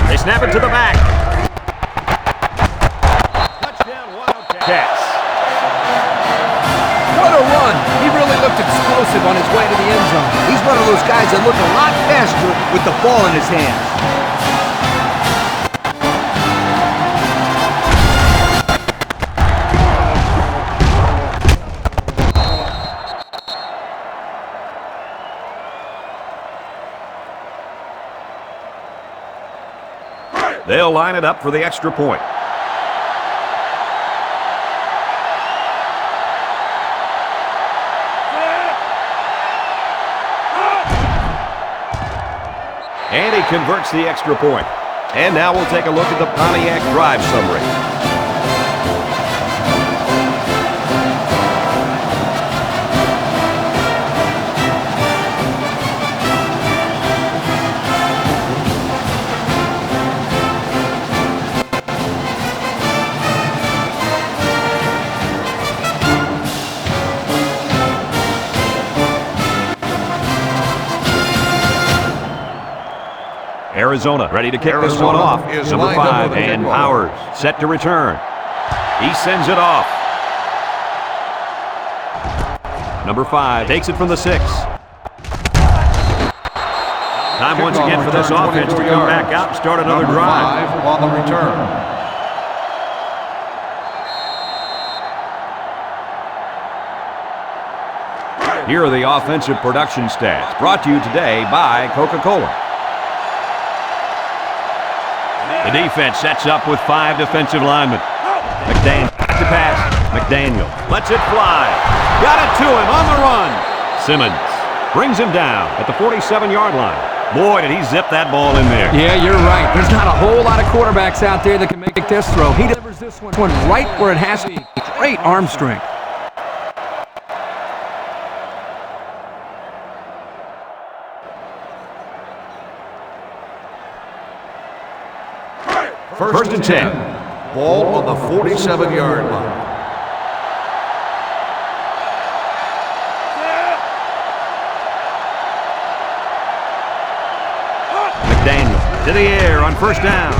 They snap it to the back. Touchdown Wildcats. What a run. He really looked explosive on his way to the end zone. He's one of those guys that look a lot faster with the ball in his hands. They'll line it up for the extra point. And he converts the extra point. And now we'll take a look at the Pontiac drive summary. Arizona ready to kick this one off. Number 5, and Powers set to return. He sends it off. Number 5 takes it from the 6. Time once again for this offense to come back out and start another drive. 5 on the return. Here are the offensive production stats, brought to you today by Coca-Cola. The defense sets up with 5 defensive linemen. McDaniel to pass. McDaniel lets it fly. Got it to him on the run. Simmons brings him down at the 47-yard line. Boy, did he zip that ball in there. Yeah, you're right. There's not a whole lot of quarterbacks out there that can make this throw. He delivers this one right where it has to be. Great arm strength. First and 10. Ball on the 47-yard line. McDaniel to the air on first down.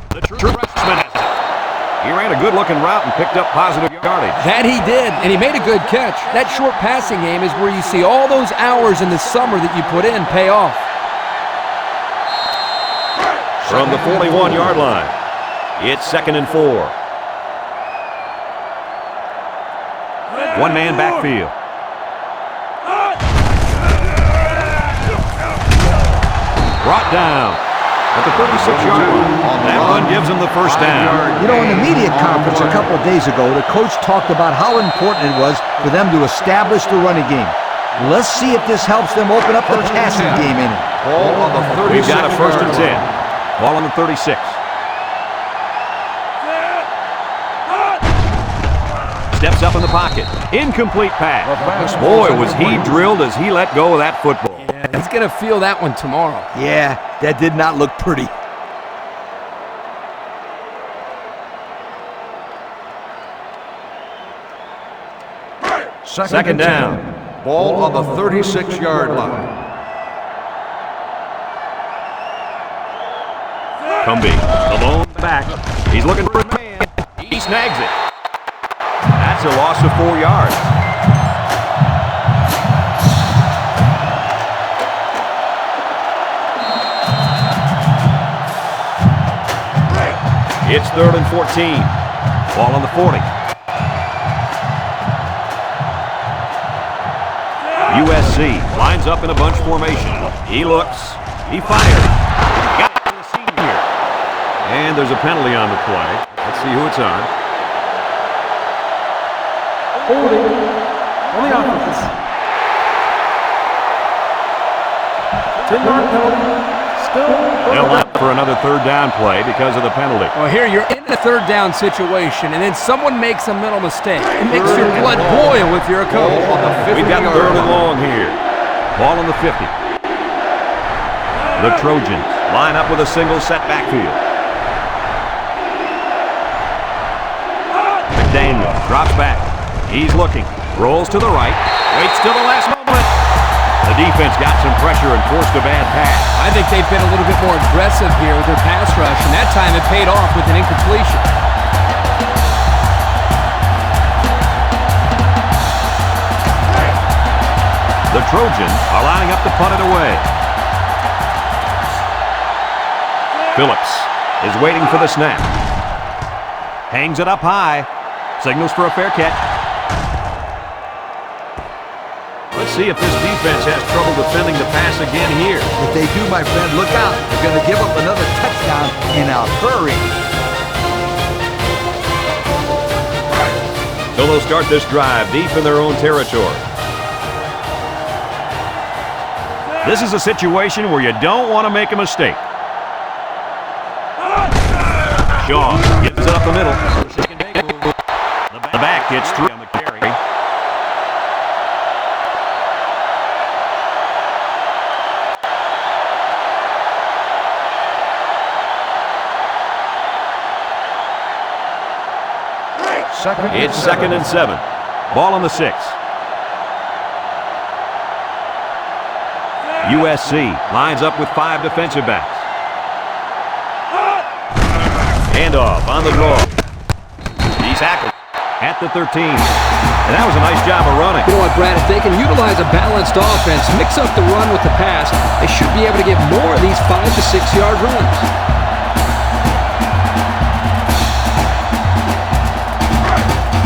The true freshman has it. He ran a good-looking route and picked up positive yardage. That he did, and he made a good catch. That short passing game is where you see all those hours in the summer that you put in pay off. From the 41-yard line, it's 2nd and 4. One-man backfield. Brought down at the 36-yard line. That one gives him the first down. You know, in the media conference a couple of days ago, the coach talked about how important it was for them to establish the running game. Let's see if this helps them open up the passing game in it. Ball on the 36-yard line. We've got a 1st and 10. Ball on the 36. Steps up in the pocket. Incomplete pass. Boy, was he drilled as he let go of that football. Yeah, he's going to feel that one tomorrow. Yeah, that did not look pretty. Second down. Ball on the 36-yard line. Cumbie alone back. He's looking for a man. He snags it. That's a loss of 4 yards. It's 3rd and 14. Ball on the 40. USC lines up in a bunch formation. He looks. He fires. Got it for the senior. And there's a penalty on the play. Let's see who it's on. Holding on the offense. 10-yard penalty. Still. They'll line up for another 3rd down play because of the penalty. Well, here you're in a 3rd down situation, and then someone makes a mental mistake. It makes your blood boil if you're a coach. We've got 3rd and long here. Ball on the 50. The Trojans line up with a single set backfield. McDaniel drops back. He's looking. Rolls to the right. Waits till the last moment. The defense got some pressure and forced a bad pass. I think they've been a little bit more aggressive here with their pass rush, and that time it paid off with an incompletion. The Trojans are lining up to punt it away. Phillips is waiting for the snap. Hangs it up high. Signals for a fair catch. Let's see if this defense has trouble defending the pass again here. If they do, my friend, look out. They're going to give up another touchdown in a hurry. So they'll start this drive deep in their own territory. This is a situation where you don't want to make a mistake. Shaw gets it up the middle. The back gets through on the carry. It's 2nd and 7. Ball on the 6. USC lines up with 5 defensive backs. handoff on the draw. He's tackled at the 13. And that was a nice job of running. You know what, Brad? If they can utilize a balanced offense, mix up the run with the pass, they should be able to get more of these 5 to 6 yard runs.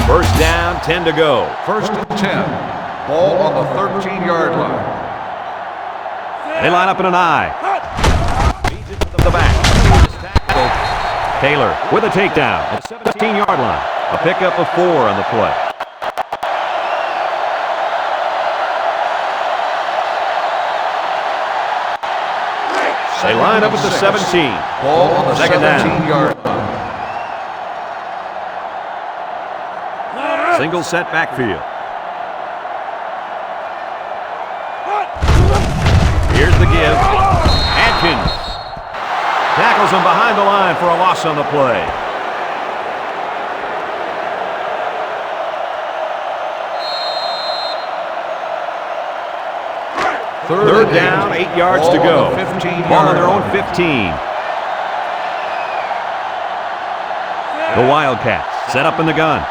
First down, 10 to go. First and 10. Ball on the 13-yard line. They line up in an I. Feeds it to the back. Taylor with a takedown at the 17-yard line. A pickup of 4 on the play. They line up at the 17. Ball on the Second down. 17-yard line. Single set backfield. Here's the give. Atkins tackles him behind the line for a loss on the play. Third down, 8 yards to go. Ball on their own 15. The Wildcats set up in the gun.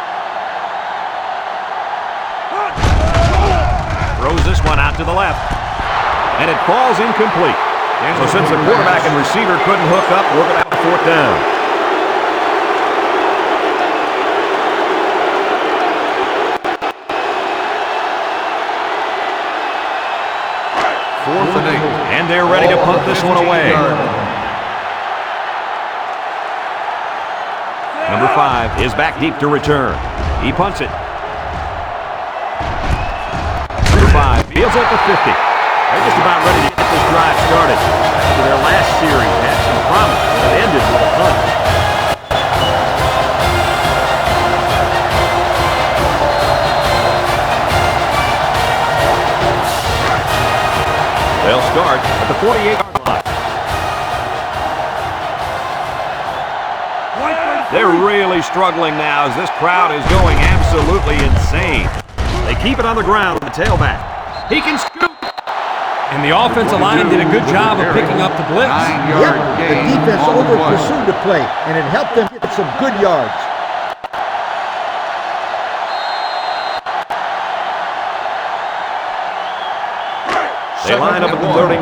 Throws this one out to the left. And it falls incomplete. So since the quarterback and receiver couldn't hook up, we're going to have a 4th down. Fourth and 8. And they're ready to punt this one away. Number 5 is back deep to return. He punts it. Number 5 fields at the 50. They're just about ready to get this drive started. After their last series had some promise, but it ended with a punt. They'll start at the 48-yard line. They're really struggling now as this crowd is going absolutely insane. They keep it on the ground with the tailback. He can scoop. And the offensive line did a good job of picking up the blitz. 9-yard Yep, the gain defense on the play. over-pursued the play, and it helped them get some good yards. They line up at the 39.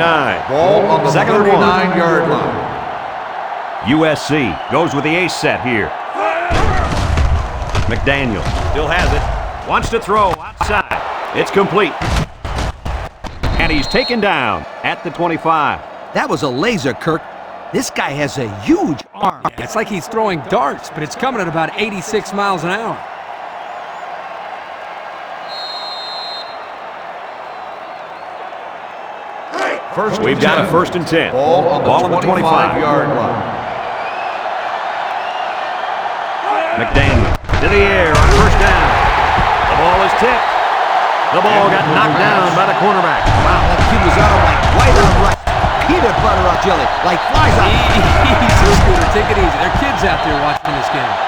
Ball on the Second and 39-yard line. USC goes with the ace set here. McDaniel still has it. Wants to throw outside. It's complete. And he's taken down at the 25. That was a laser, Kirk. This guy has a huge arm. It's like he's throwing darts, but it's coming at about 86 miles an hour. We've got a 1st and 10. Ball on the 25-yard line. McDaniel to the air on 1st down. The ball is tipped. The ball got knocked down by the cornerback. Wow, that kid was out like white on rice. Peanut butter on jelly, like flies on. Easy, Scooter. Take it easy. There are kids out there watching this game.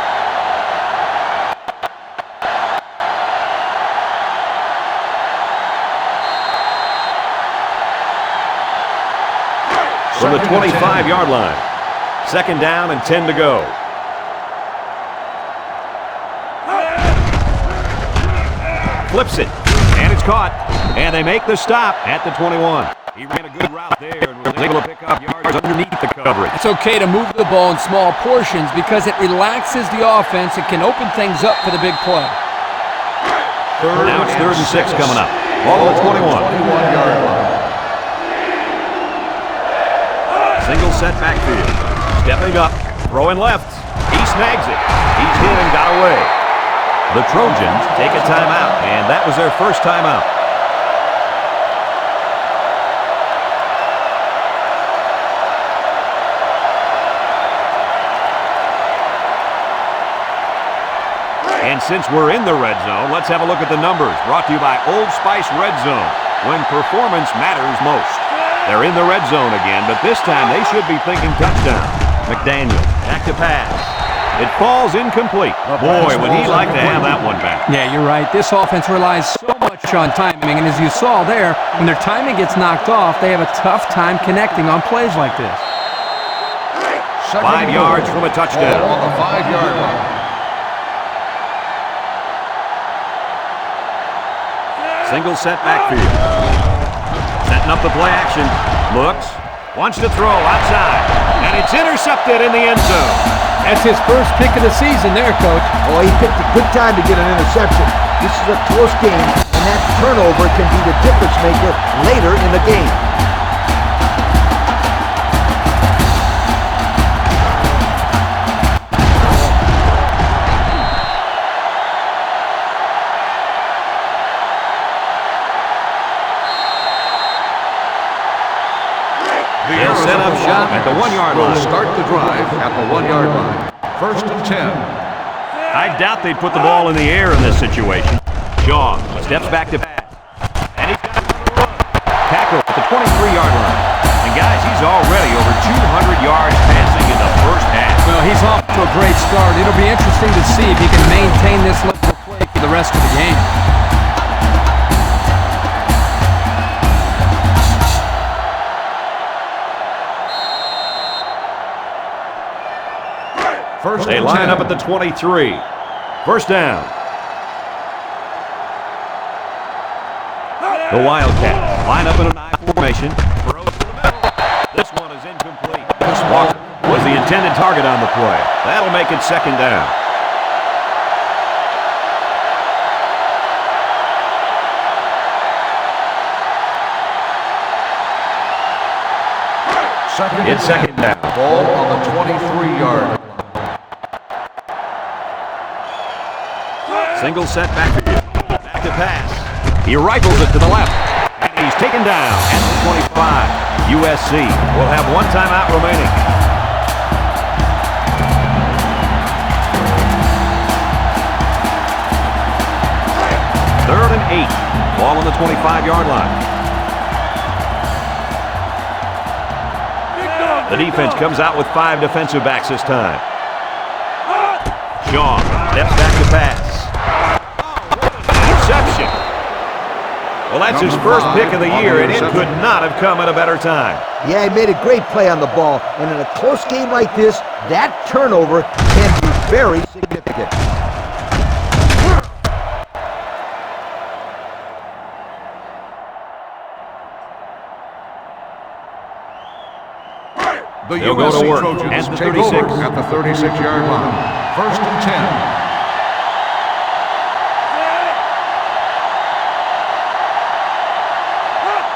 From the 25-yard line. 2nd down and 10 to go. Flips it, and it's caught. And they make the stop at the 21. He ran a good route there and was able to pick up yards underneath the coverage. It's okay to move the ball in small portions because it relaxes the offense and can open things up for the big play. Now it's 3rd and 6 coming up. Ball at 21. 21-yard line. Single set backfield. Stepping up, throwing left. He snags it. He's hit and got away. The Trojans take a timeout, and that was their first timeout. And since we're in the red zone, let's have a look at the numbers. Brought to you by Old Spice Red Zone, when performance matters most. They're in the red zone again, but this time they should be thinking touchdown. McDaniel, back to pass. It falls incomplete. Boy, would he like to have that one back. Yeah, you're right. This offense relies so much on timing, and as you saw there, when their timing gets knocked off, they have a tough time connecting on plays like this. 5 yards from a touchdown. Ball on the 5-yard line. Single set backfield. Setting up the play action. Looks. Wants to throw outside. And it's intercepted in the end zone. That's his first pick of the season there, Coach. Oh, he picked a good time to get an interception. This is a close game, and that turnover can be the difference maker later in the game. They'll set up shop at the 1-yard Will line. start the drive at the 1-yard line. First and 10. I doubt they'd put the ball in the air in this situation. Shaw steps back to pass. And he's got another run. Tackle at the 23-yard line. And guys, he's already over 200 yards passing in the first half. Well, he's off to a great start. It'll be interesting to see if he can maintain this level of play for the rest of the game. First They and line 10. up at the 23. First down. The Wildcats line up in an I formation. Throws to the middle. This one is incomplete. Walker was the intended target on the play. That'll make it second down. It's second down. Ball on the 23-yard line. Single set backfield. Back to pass. He rifles it to the left. And he's taken down at the 25. USC will have one timeout remaining. Third and 8. Ball on the 25-yard line. The defense comes out with 5 defensive backs this time. Shaw steps back to pass. Interception. Well, that's his first pick of the year, and it could not have come at a better time. Yeah, he made a great play on the ball, and in a close game like this, that turnover can be very significant. The They'll go USC to work Trojans at the take 36. over at the 36-yard line. First and 10.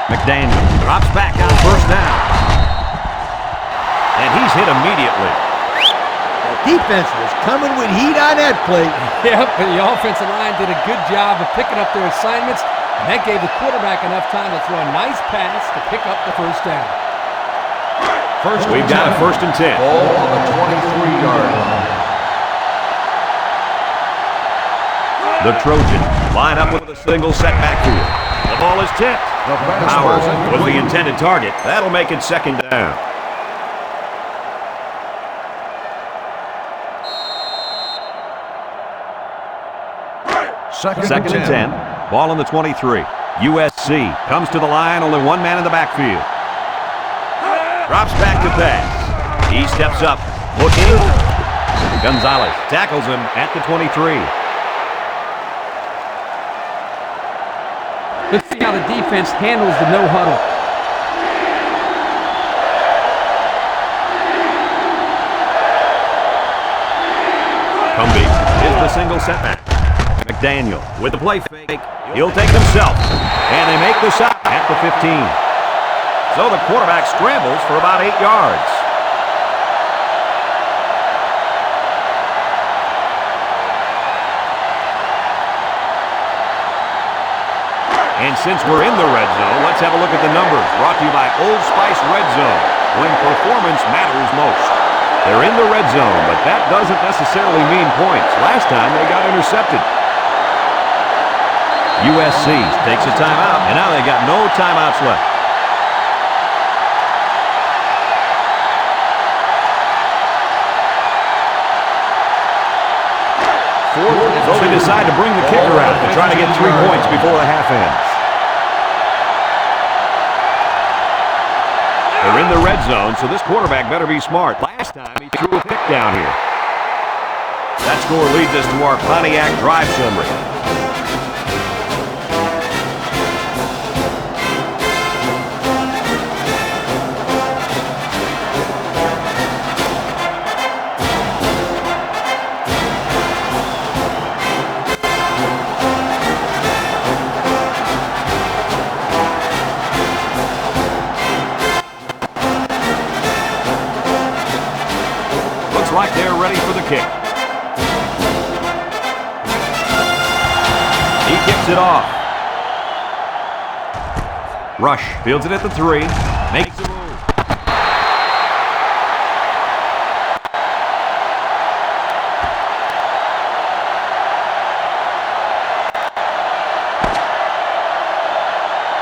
McDaniel drops back on first down. And he's hit immediately. The defense was coming with heat on that play. Yep, and the offensive line did a good job of picking up their assignments, and that gave the quarterback enough time to throw a nice pass to pick up the first down. We've got a first and 10. Ball on the 23-yard line. The Trojans line up with a single set backfield. The ball is tipped. The pass Howard was was the incomplete. intended target. That'll make it second down. Second and 10. Ball on the 23. USC comes to the line. Only one man in the backfield. Drops back to pass. He steps up. Looking. Gonzalez tackles him at the 23. Let's see how the defense handles the no huddle. Cumbie is the single setback. McDaniel with the play fake. He'll take himself. And they make the stop at the 15. So the quarterback scrambles for about 8 yards. And since we're in the red zone, let's have a look at the numbers. Brought to you by Old Spice Red Zone, when performance matters most. They're in the red zone, but that doesn't necessarily mean points. Last time they got intercepted. USC takes a timeout, and now they got no timeouts left. So they decide to bring the kicker out to try to get 3 points before the half ends. They're in the red zone, so this quarterback better be smart. Last time he threw a pick down here. That score leads us to our Pontiac drive summary. Like they're ready for the kick. He kicks it off. Rush fields it at the 3. Makes a move.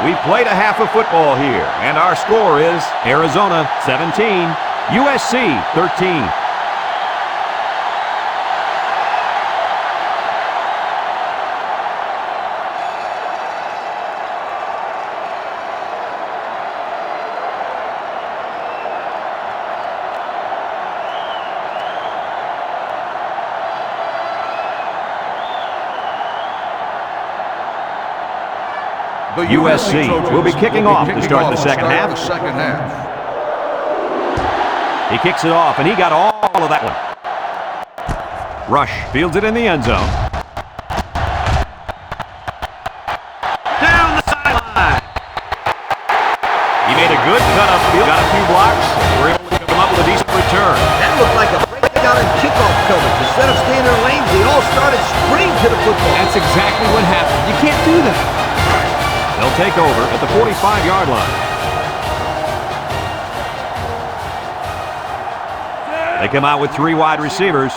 We've played a half of football here, and our score is Arizona 17, USC 13. The USC will be kicking off to start the second half. He kicks it off, and he got all of that one. Rush fields it in the end zone. Down the sideline. He made a good cut upfield, got a few blocks, and we're able to come up with a decent return. That looked like a breakdown in kickoff coverage. Instead of staying in their lanes, they all started sprinting to the football. That's exactly what happened. You can't do that. They'll take over at the 45-yard line. They come out with 3 wide receivers.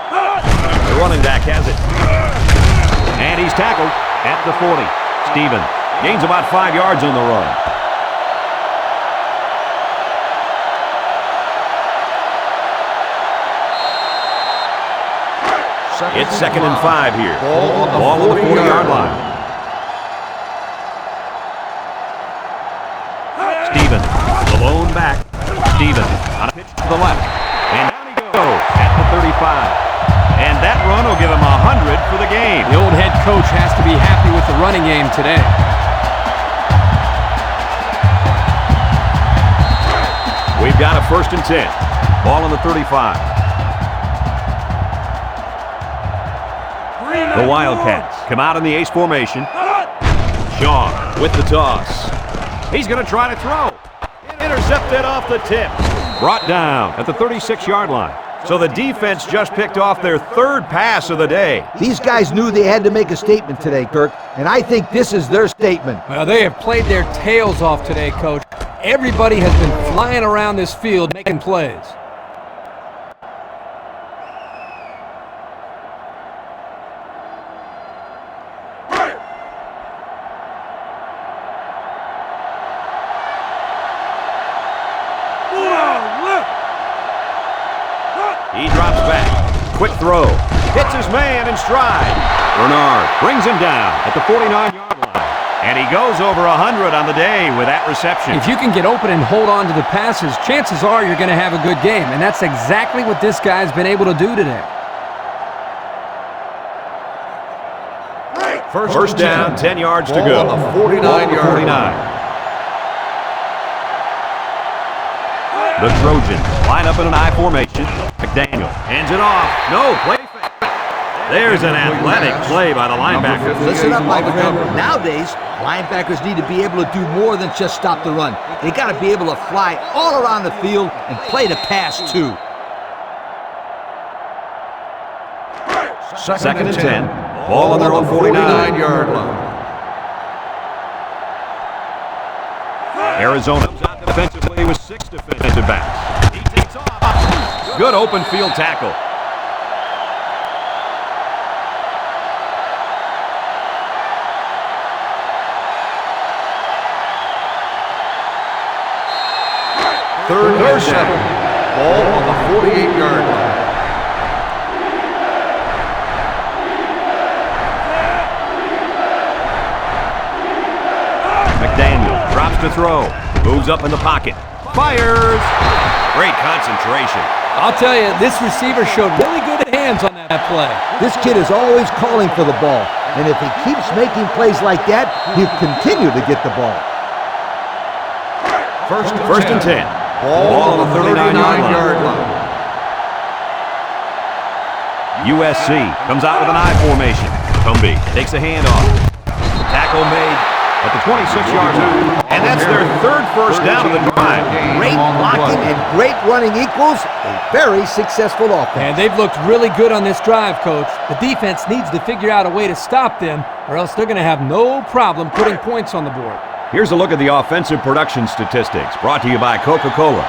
The running back has it. And he's tackled at the 40. Stevens gains about 5 yards on the run. It's 2nd and 5 here. Ball on the 40-yard line. Stevens, the lone back. Stevens on a pitch to the left. And down he goes at the 35. And that run will give him 100 for the game. The old head coach has to be happy with the running game today. We've got a 1st and 10. Ball on the 35. The Wildcats come out in the ace formation. Shaw with the toss. He's going to try to throw. Intercepted off the tip. Brought down at the 36-yard line. So the defense just picked off their 3rd pass of the day. These guys knew they had to make a statement today, Kirk, and I think this is their statement. Well, they have played their tails off today, Coach. Everybody has been flying around this field making plays. He drops back. Quick throw. Hits his man in stride. Bernard brings him down at the 49-yard line. And he goes over 100 on the day with that reception. If you can get open and hold on to the passes, chances are you're going to have a good game. And that's exactly what this guy's been able to do today. First down, 10 yards to go. 49-yard line. The Trojans line up in an I formation. McDaniel hands it off. No, play fake. There's an athletic play by the linebacker. Listen up, my friend. Nowadays, linebackers need to be able to do more than just stop the run. They got to be able to fly all around the field and play the pass, too. 2nd and 10. Ball on their own 49-yard line. Arizona comes out defensively with 6 defensive backs. He takes off. Good open field tackle. Third and 7. Ball on the 48-yard line. McDaniel drops to throw. Moves up in the pocket. Fires. Great concentration. I'll tell you, this receiver showed really good hands on that play. This kid is always calling for the ball, and if he keeps making plays like that, he'll continue to get the ball. First and 10. Ball on the 39-yard line. USC comes out with an I formation. Cumbie takes a handoff. Tackle made at the 26-yard line. And that's their third first down of the drive. Great blocking and great running equals a very successful offense. And they've looked really good on this drive, Coach. The defense needs to figure out a way to stop them, or else they're going to have no problem putting points on the board. Here's a look at the offensive production statistics, brought to you by Coca-Cola.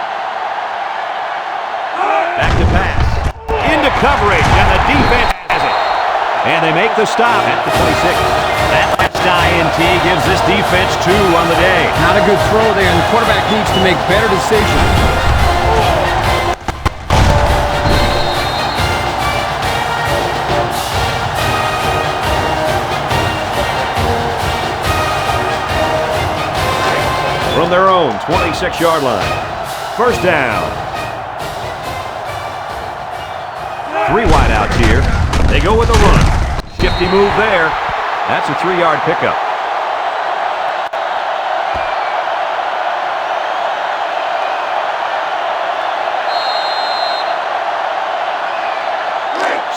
Back to pass. Into coverage, and the defense has it. And they make the stop at the 26. That last INT gives this defense 2 on the day. Not a good throw there, and the quarterback needs to make better decisions. From their own 26-yard line. First down. 3 wideouts here. They go with a run. Shifty move there. That's a 3-yard pickup.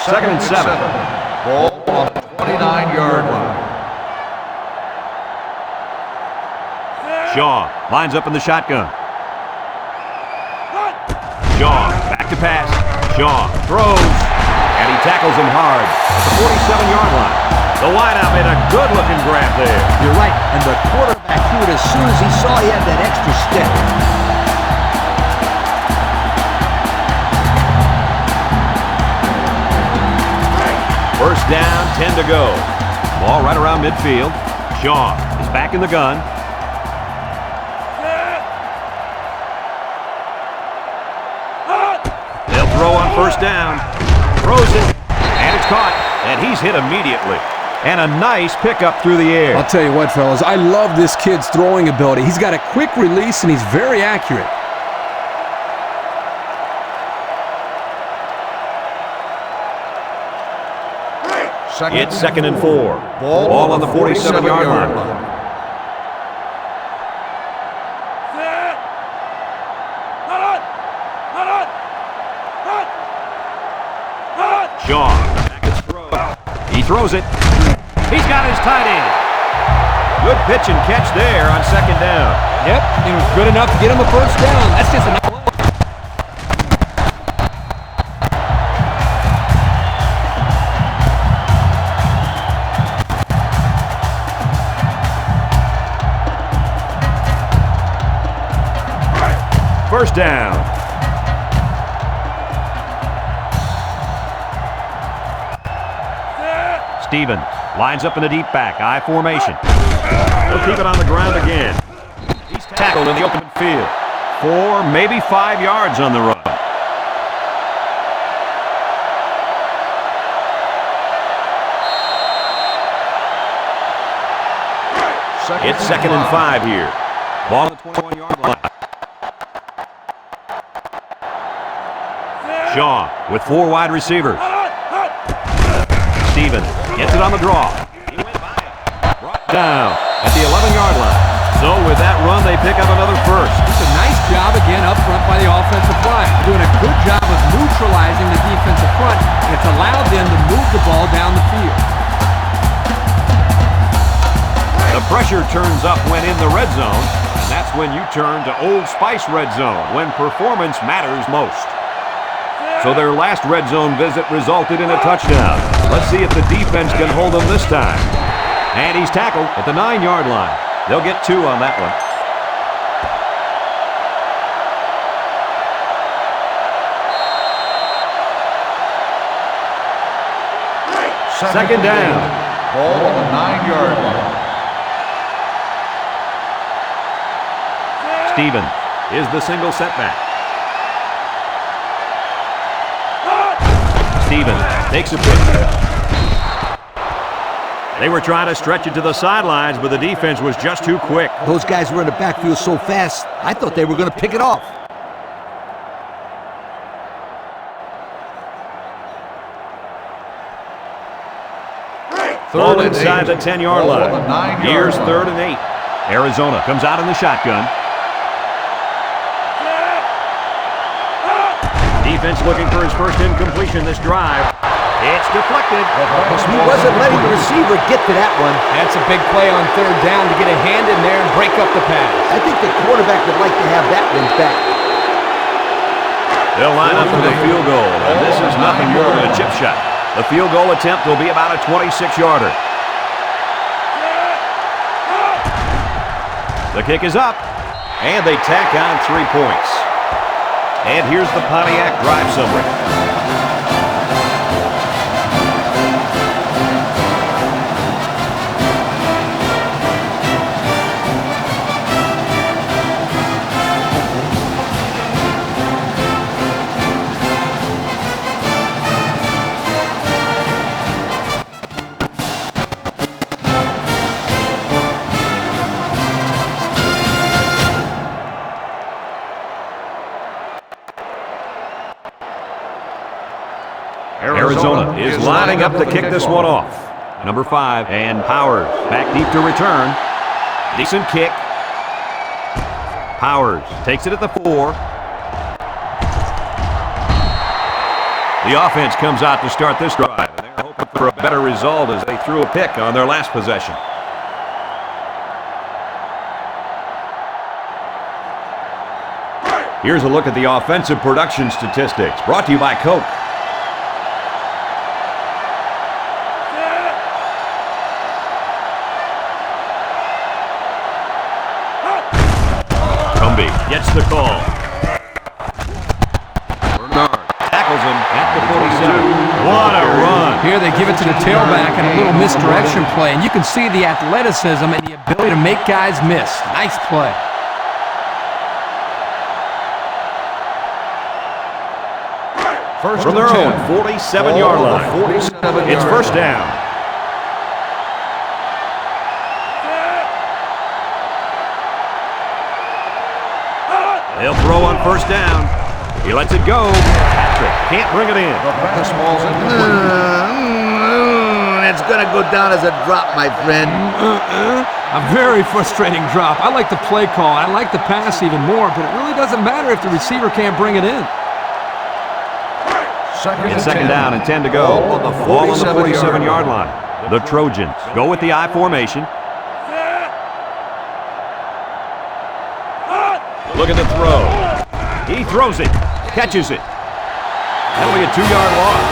Second and 7. Ball on the 29-yard line. Shaw lines up in the shotgun. Shaw back to pass. Shaw throws, and he tackles him hard at the 47-yard line. The wideout made a good-looking grab there. You're right, and the quarterback threw it as soon as he saw he had that extra step. First down, 10 to go. Ball right around midfield. Shaw is back in the gun. They'll throw on first down. Throws it, and it's caught. And he's hit immediately. And a nice pickup through the air. I'll tell you what, fellas, I love this kid's throwing ability. He's got a quick release, and he's very accurate. It's second and 4. Ball on the 47-yard line. Shaw back to throw. He throws it. He's got his tight end. Good pitch and catch there on second down. Yep, it was good enough to get him a first down. That's just enough. First down. Stevens lines up in the deep back, I formation. He'll keep it on the ground again. He's tackled in the open field. 4, maybe 5 yards on the run. It's second and 5 here. Ball on the 21-yard line. Shaw with 4 wide receivers. Stevens gets it on the draw. He went by it. Brought down at the 11-yard line. So with that run, they pick up another first. It's a nice job again up front by the offensive line. Doing a good job of neutralizing the defensive front, and it's allowed them to move the ball down the field. The pressure turns up when in the red zone, and that's when you turn to Old Spice Red Zone, when performance matters most. So their last red zone visit resulted in a touchdown. Let's see if the defense can hold them this time. And he's tackled at the 9-yard line. They'll get 2 on that one. Second down. Ball on the 9-yard line. Stevens is the single setback. Stevens takes a pitch. They were trying to stretch it to the sidelines, but the defense was just too quick. Those guys were in the backfield so fast, I thought they were going to pick it off. Ball inside the 10-yard line. Here's 3rd and 8. Arizona comes out in the shotgun. Defense looking for his first incompletion this drive. It's deflected. He wasn't letting the receiver get to that one. That's a big play on 3rd down to get a hand in there and break up the pass. I think the quarterback would like to have that one back. They'll line up for the field goal, and this is nothing more than a chip shot. The field goal attempt will be about a 26-yarder. The kick is up, and they tack on 3 points. And here's the Pontiac drive summary. Arizona is lining up to kick this one off. Number 5, and Powers back deep to return. Decent kick. Powers takes it at the 4. The offense comes out to start this drive, and they're hoping for a better result as they threw a pick on their last possession. Here's a look at the offensive production statistics, brought to you by Coke. Gets the call. Bernard tackles him at the 47. What a run. Here they give it to the tailback and a little misdirection play, and you can see the athleticism and the ability to make guys miss. Nice play. From their own 47-yard line. It's first down. They'll throw on first down. He lets it go. Patrick can't bring it in. It's going to go down as a drop, my friend. A very frustrating drop. I like the play call. I like the pass even more, but it really doesn't matter if the receiver can't bring it in. It's second down and 10 to go. Ball on the 47-yard line. The Trojans go with the I formation. Look at the throw. He throws it, catches it. That'll be a 2-yard loss.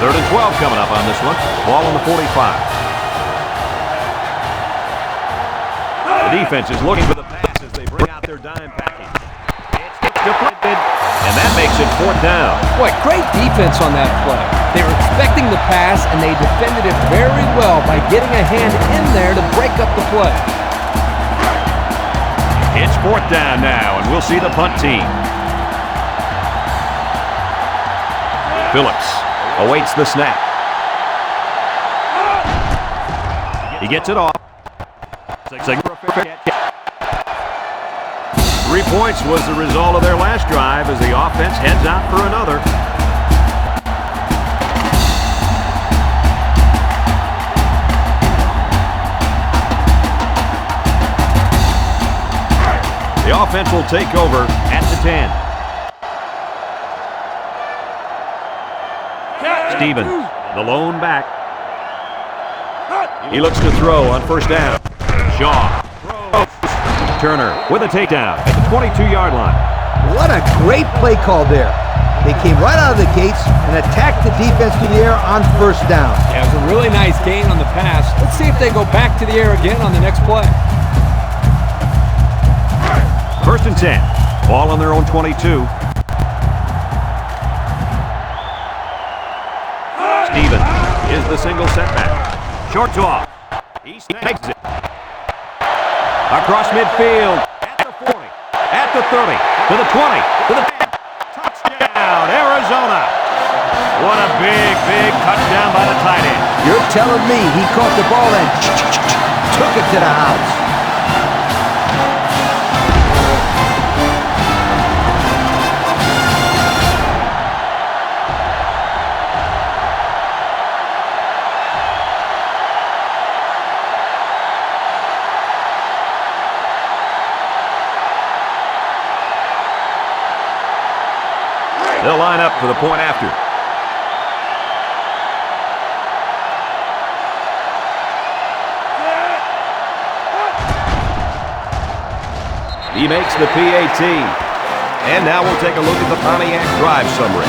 Third and 12 coming up on this one. Ball on the 45. The defense is looking for the pass as they bring out their dime package. It's deflected. And that makes it 4th down. Boy, great defense on that play. They were expecting the pass, and they defended it very well by getting a hand in there to break up the play. It's 4th down now, and we'll see the punt team. Phillips awaits the snap. He gets it off. 3 points was the result of their last drive as the offense heads out for another. The offense will take over at the 10. Stevens, the lone back. He looks to throw on first down. Shaw. Turner with a takedown at the 22-yard line. What a great play call there. They came right out of the gates and attacked the defense through the air on first down. Yeah, it was a really nice gain on the pass. Let's see if they go back to the air again on the next play. First and 10. Ball on their own 22. Stevens is the single setback. Short toss. He takes it. Across midfield at the 40. the 30, to the 20, to the 10. Touchdown, Arizona. What a big, big touchdown by the tight end. You're telling me he caught the ball and took it to the house. They'll line up for the point after. He makes the PAT. And now we'll take a look at the Pontiac drive summary.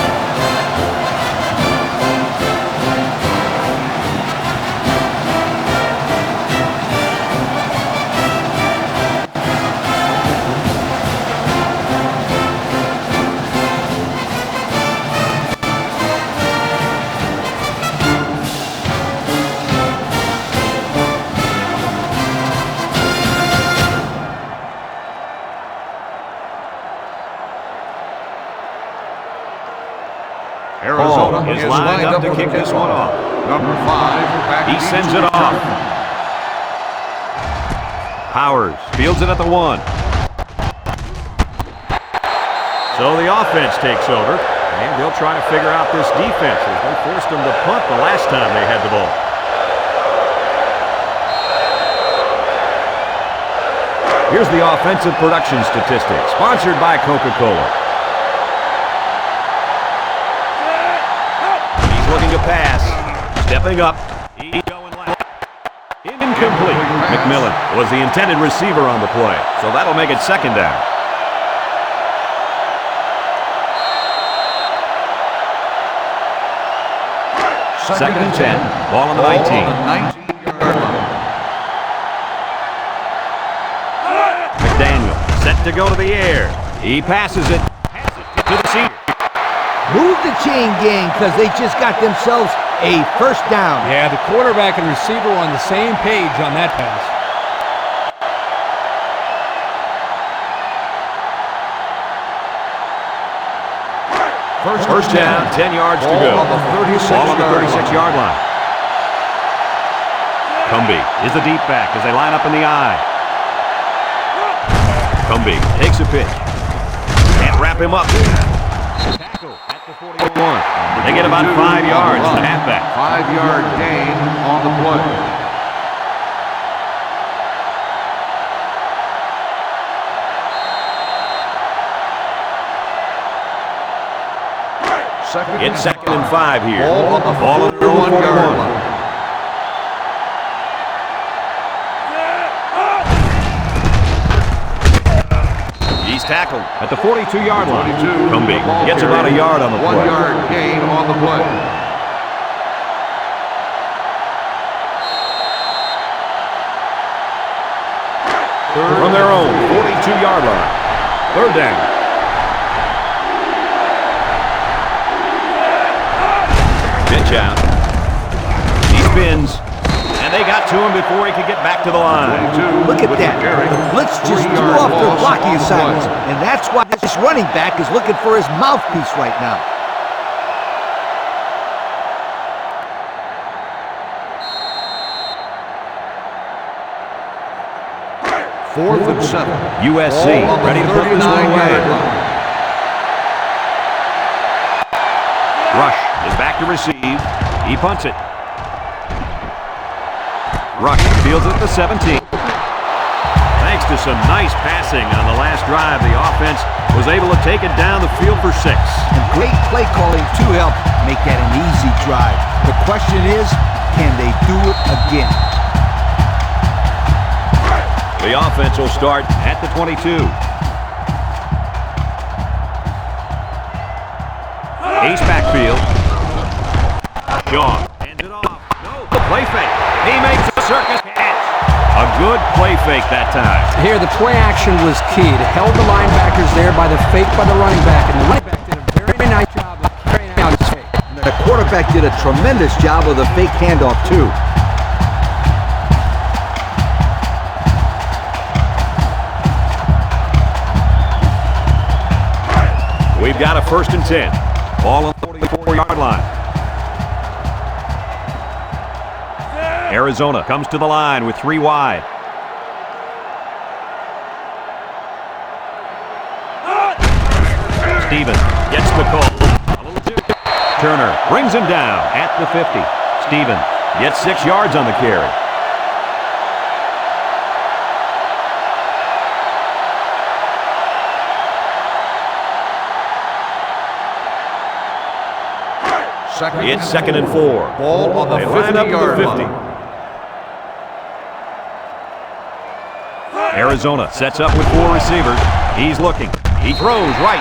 Arizona is lined up to kick this one off. Number 5. He sends it off. Powers fields it at the 1. So the offense takes over, and they'll try to figure out this defense as they forced them to punt the last time they had the ball. Here's the offensive production statistics, sponsored by Coca-Cola. Looking to pass. Stepping up. He's going left. Incomplete. McMillan was the intended receiver on the play, so that'll make it second down. Second and 10. Ball on the 19. McDaniel set to go to the air. He passes it. To the senior. Move the chain gang because they just got themselves a first down. Yeah, the quarterback and receiver were on the same page on that pass. First down, 10 yards to go. Ball on the 36-yard line. Cumbie is the deep back as they line up in the I. Cumbie takes a pitch. Can't wrap him up. Tackle at the 41. They get about 5 yards to the halfback. 5-yard gain on the play. It's second and 5 here. Ball on the 1-yard line. He's tackled at the 42-yard line. Cumbie gets about a yard on the play. 1-yard gain on the play. From their own 42-yard line. Third down. Pitch out. He spins. And they got to him before he could get back to the line. Look at that. The blitz just threw off their blocking assignments. And that's why this running back is looking for his mouthpiece right now. Fourth and 7. USC ready to put this one away. Rush is back to receive. He punts it. Rush fields it at the 17. Thanks to some nice passing on the last drive, the offense was able to take it down the field for 6. And great play calling to help make that an easy drive. The question is, can they do it again? The offense will start at the 22. Ace backfield. Shaw hands it off. No, the play fake. He makes a circus catch. A good play fake that time. Here, the play action was key. It held the linebackers there by the fake by the running back, and the running back did a very nice job of carrying out his fake. The quarterback did a tremendous job of the fake handoff, too. We've got a 1st and 10. Ball on the 44-yard line. Arizona comes to the line with 3 wide. Stevens gets the call. Turner brings him down at the 50. Stevens gets 6 yards on the carry. It's 2nd and 4. Ball on the They line up to the 50-yard 50. line. Arizona sets up with 4 receivers. He's looking. He throws right.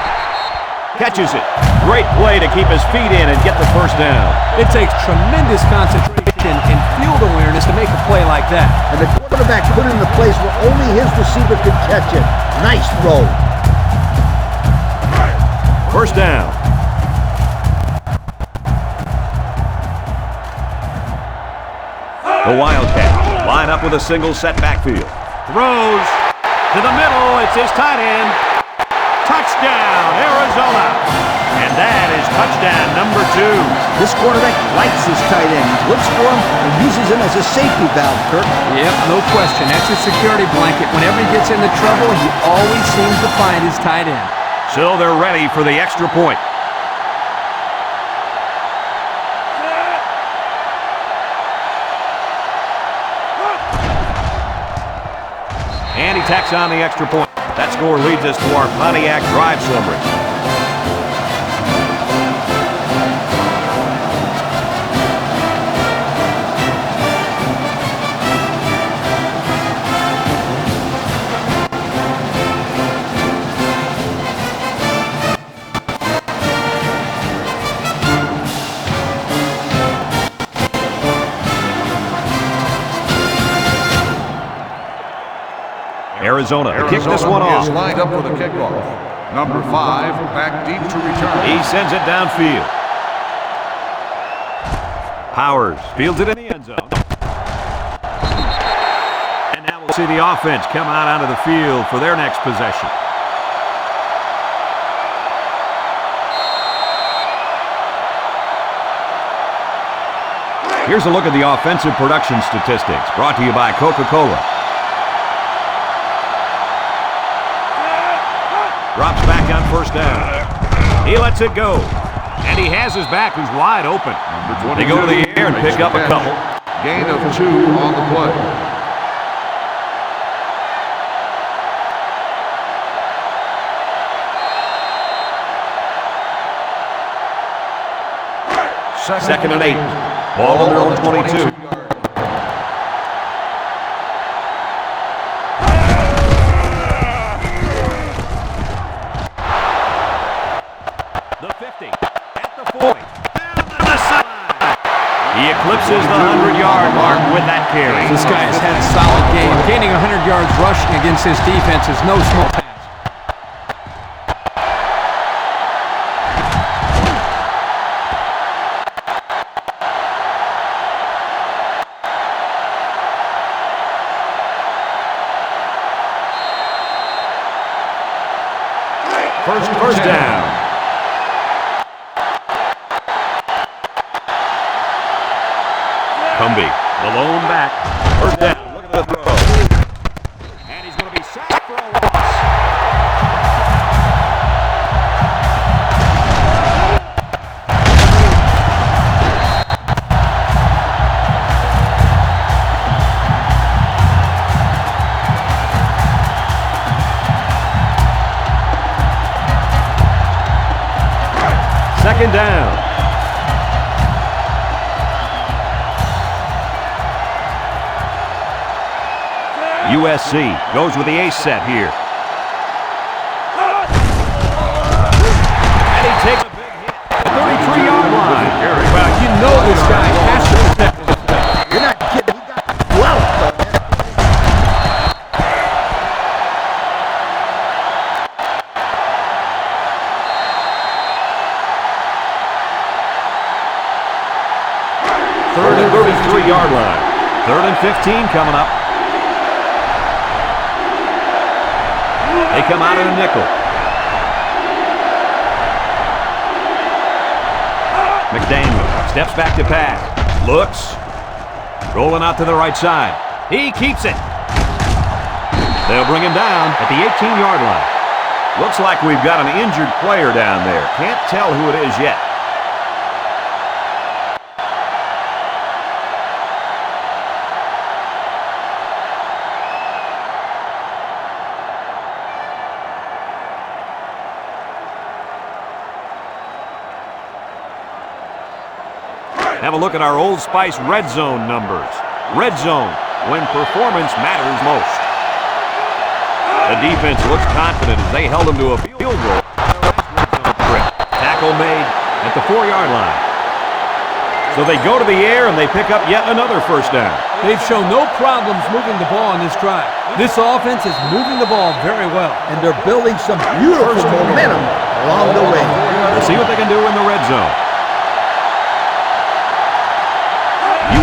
Catches it. Great play to keep his feet in and get the 1st down. It takes tremendous concentration and field awareness to make a play like that. And the quarterback put it in the place where only his receiver could catch it. Nice throw. 1st down. The Wildcats line up with a single set backfield. Throws to the middle. It's his tight end. Touchdown, Arizona. And that is touchdown number 2. This quarterback likes his tight end. He looks for him and uses him as a safety valve, Kirk. Yep, no question. That's his security blanket. Whenever he gets into trouble, he always seems to find his tight end. So they're ready for the extra point. And he tacks on the extra point. That score leads us to our Pontiac drive summary. Arizona kick this one off. Is lined up for the kickoff. Number 5, back deep to return. He sends it downfield. Powers fields it in the end zone. And now we'll see the offense come out onto the field for their next possession. Here's a look at the offensive production statistics brought to you by Coca-Cola. Drops back on 1st down. He lets it go. And he has his back, who's wide open. They go to the air and pick up a couple. Gain of 2 on the play. Second and 8. Ball on their own 22. He eclipses the 100-yard mark with that carry. This guy has had a solid game. Gaining 100 yards rushing against his defense is no small task. First down. Cumbie, the lone back. 1st down. Look at the throw. And he's going to be sacked for a loss. Second down. USC goes with the ace set here. And he takes a big hit. 33-yard line. Well, you know this guy has to protect himself. You're not kidding. He got well. 33-yard line. 3rd and 15 coming up. They come out in a nickel. McDaniel steps back to pass. Looks. Rolling out to the right side. He keeps it. They'll bring him down at the 18-yard line. Looks like we've got an injured player down there. Can't tell who it is yet. Have a look at our Old Spice red zone numbers. Red zone, when performance matters most. The defense looks confident as they held them to a field goal. Tackle made at the 4-yard line. So they go to the air and they pick up yet another first down. They've shown no problems moving the ball on this drive. This offense is moving the ball very well. And they're building some beautiful momentum along the way. We'll see what they can do in the red zone.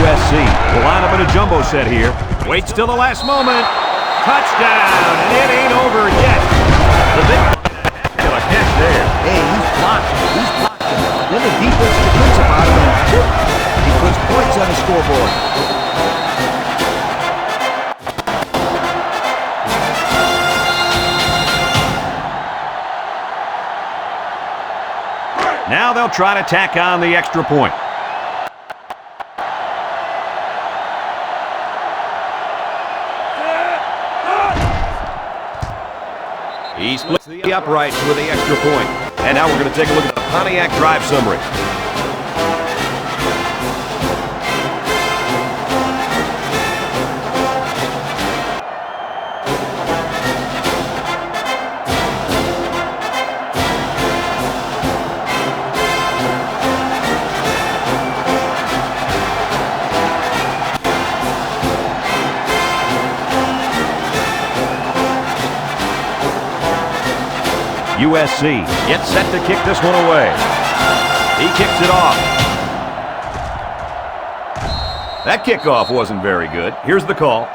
USC will line up in a jumbo set here. Waits till the last moment. Touchdown, and it ain't over yet. The big got a catch there. Hey, he's blocking. He's blocking. Then the defense gets about him, and he puts points on the scoreboard. Now they'll try to tack on the extra point. He splits the uprights with the extra point. And now we're going to take a look at the Pontiac drive summary. USC gets set to kick this one away. He kicks it off. That kickoff wasn't very good. Here's the call.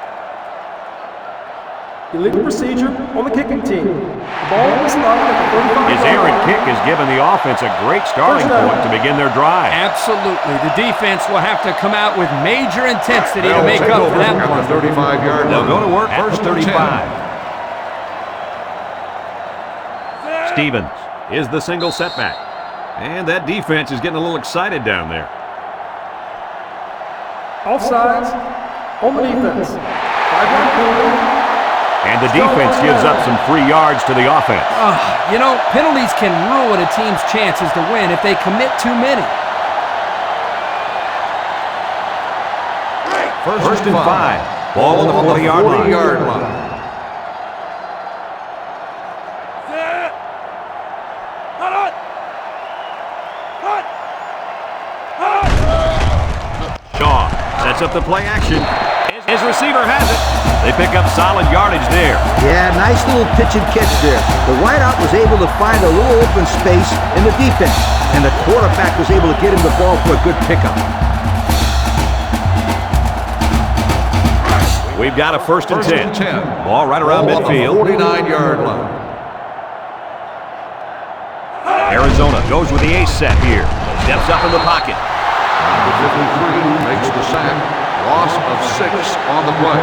Illegal procedure on the kicking team. The ball is started at the 35-yard line. His errant kick has given the offense a great starting point to begin their drive. Absolutely. The defense will have to come out with major intensity to make up for that one. 35-yard line. They'll go to work first 35. Stevens is the single setback. And that defense is getting a little excited down there. Offsides on the defense. 5-yard penalty. And the defense gives up some free yards to the offense. You know, penalties can ruin a team's chances to win if they commit too many. First and 5. Ball on the 40-yard line. Shaw sets up the play action. His receiver has it. They pick up solid yardage there. Yeah, nice little pitch and catch there. The wideout was able to find a little open space in the defense, and the quarterback was able to get him the ball for a good pickup. We've got a first and 10. Ball right around midfield. 49-yard line. Arizona goes with the ace set here. Steps up in the pocket. Number 53 makes the sack. Loss of 6 on the play.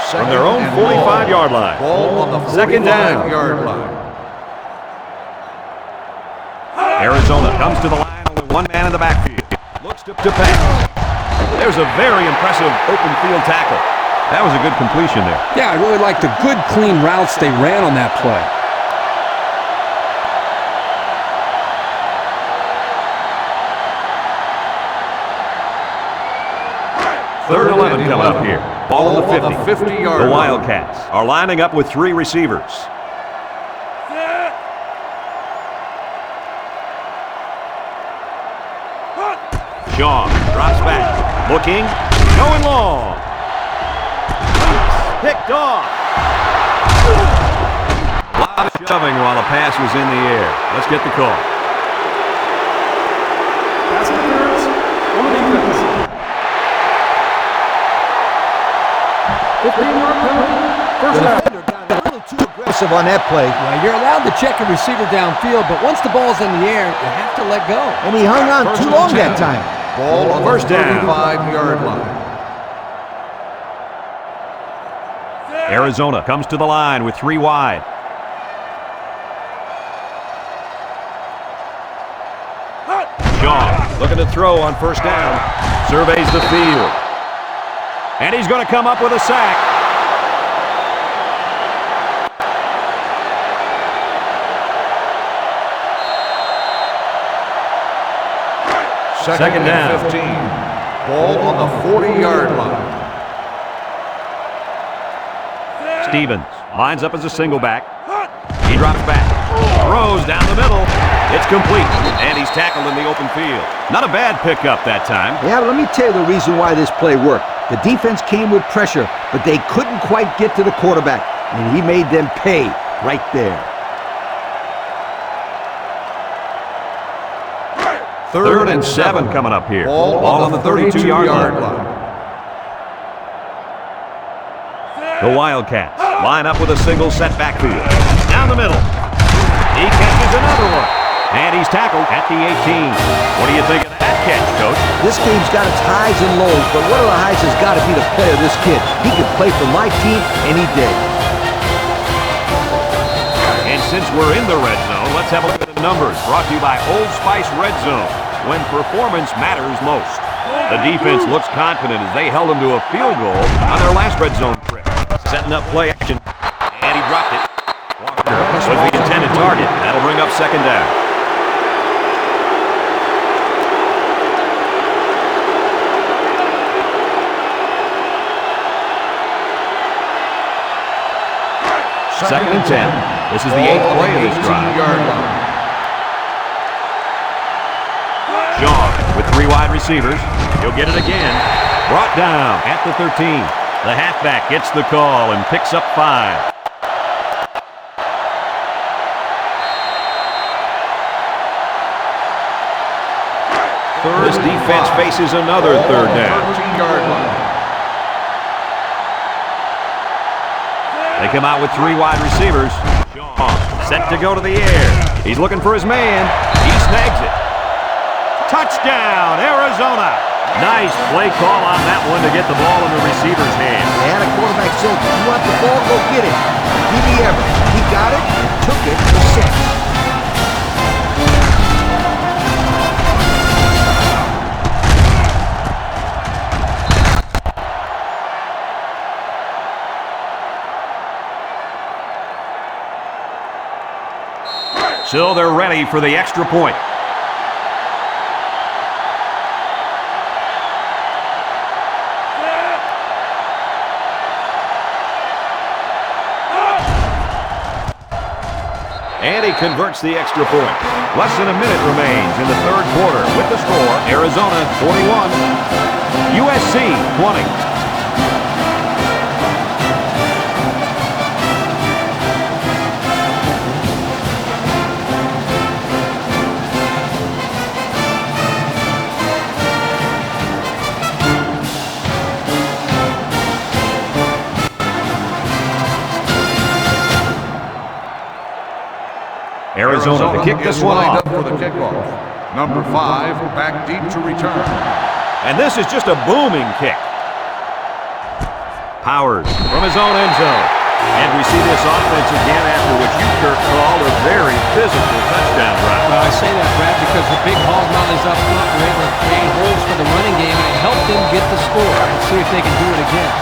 From their own 45-yard line. Ball on the 45-yard line. Arizona comes to the line, only one man in the backfield. Looks to pass. There's a very impressive open field tackle. That was a good completion there. Yeah, I really like the good, clean routes they ran on that play. Third and 11 coming up here. Ball on the 50. 50-yard The Wildcats are lining up with 3 receivers. Shaw drops back. Looking. Going long. Picked off. A lot of shoving while the pass was in the air. Let's get the call. Pass interference on the defense. 15-yard penalty. First The down. defender got a little too aggressive on that play, Well, you're allowed to check a receiver downfield, but once the ball's in the air, you have to let go. and he hung on First too and long 10. that time. Ball on First the down. 35-yard line. Arizona comes to the line with 3 wide. Shaw looking to throw on first down. Surveys the field. And he's going to come up with a sack. Second down. and 15. Ball on the 40-yard line. Stevens lines up as a single back. He drops back. Throws down the middle. It's complete. And he's tackled in the open field. Not a bad pickup that time. Yeah, but let me tell you the reason why this play worked. The defense came with pressure, but they couldn't quite get to the quarterback, and he made them pay right there. Third and 7 coming up here. Ball on the 32-yard line. The Wildcats line up with a single set backfield. Down the middle. He catches another one. And he's tackled at the 18. What do you think of that catch, Coach? This game's got its highs and lows, but one of the highs has got to be the play of this kid. He could play for my team, and he did. And since we're in the red zone, let's have a look at the numbers. Brought to you by Old Spice Red Zone, when performance matters most. The defense looks confident as they held them to a field goal on their last red zone trip. Setting up play action, and he dropped it. Walker was the intended target. That'll bring up second down. Second and 10. This is the 8th play of this drive. Shaw with 3 wide receivers. He'll get it again. Brought down at the 13. The halfback gets the call and picks up 5. This defense faces another third down. 13-yard line. They come out with 3 wide receivers. Shaw set to go to the air. He's looking for his man. He snags it. Touchdown, Arizona. Nice play call on that one to get the ball in the receiver's hand. They had a quarterback said, "You want the ball? Go get it." Give me everything. He got it and took it for 6. So they're ready for the extra point. And he converts the extra point. Less than a minute remains in the third quarter with the score, Arizona 41, USC 20. Arizona to kick this one lined off. up for the kickoff. Number 5, back deep to return. And this is just a booming kick. Powers from his own end zone. And we see this offense again after what you, Kirk, called a very physical touchdown drive. Well, I say that, Brad, because the big hog mollies up front were able to create holes for the running game and help them get the score. Let's see if they can do it again.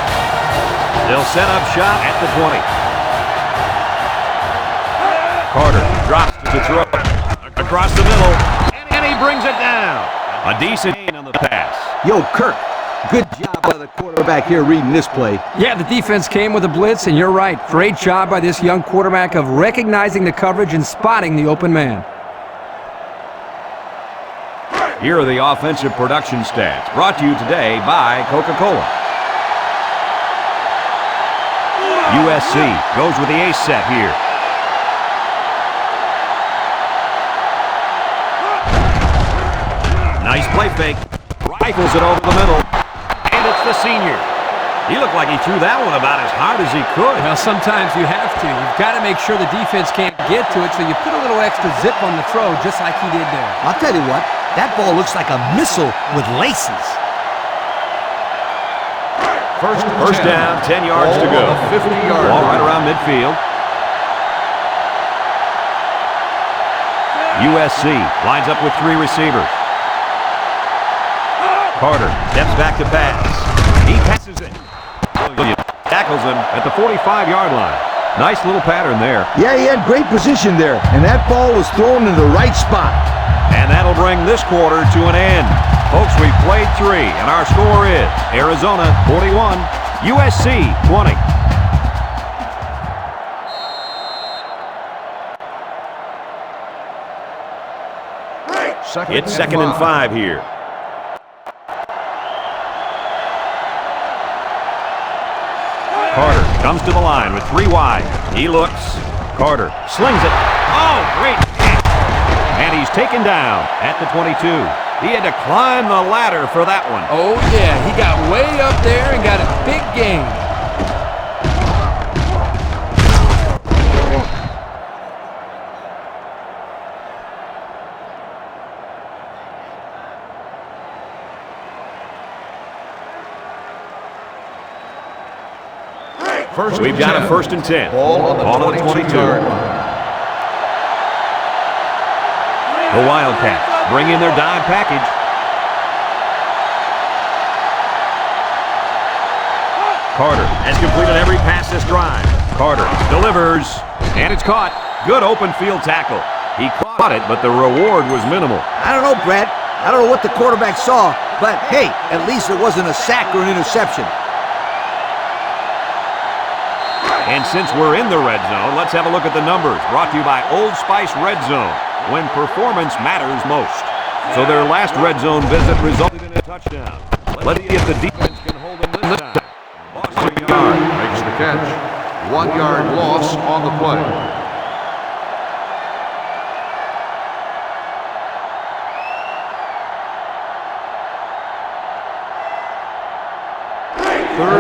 They'll set up shop at the 20. Carter drops to throw across the middle, and he brings it down. A decent gain on the pass. Yo, Kirk, good job by the quarterback here reading this play. Yeah, the defense came with a blitz, and you're right. Great job by this young quarterback of recognizing the coverage and spotting the open man. Here are the offensive production stats, brought to you today by Coca-Cola. USC goes with the ace set here. Nice play fake. Rifles it over the middle. And it's the senior. He looked like he threw that one about as hard as he could. Well, sometimes you have to. You've got to make sure the defense can't get to it, so you put a little extra zip on the throw, just like he did there. I'll tell you what, that ball looks like a missile with laces. First down, 10 yards to go. 50-yard Ball right around midfield. USC lines up with 3 receivers. Carter steps back to pass. He passes it. Williams tackles him at the 45-yard line. Nice little pattern there. Yeah, he had great position there, and that ball was thrown in the right spot. And that'll bring this quarter to an end. Folks, we've played 3, and our score is Arizona 41, USC 20. It's 2nd and 5 here. Carter comes to the line with 3 wide. He looks. Carter slings it. Oh, great hit. And he's taken down at the 22. He had to climb the ladder for that one. Oh, yeah. He got way up there and got a big gain. We've got a 1st and 10. Ball on the 22-yard line. The Wildcats bring in their dime package. Carter has completed every pass this drive. Carter delivers, and it's caught. Good open field tackle. He caught it, but the reward was minimal. I don't know, Brad. I don't know what the quarterback saw, but hey, at least it wasn't a sack or an interception. And since we're in the red zone, let's have a look at the numbers. Brought to you by Old Spice Red Zone, when performance matters most. So their last red zone visit resulted in a touchdown. Let's see if the defense can hold them this time. Boston Yard makes the catch. 1-yard loss on the play.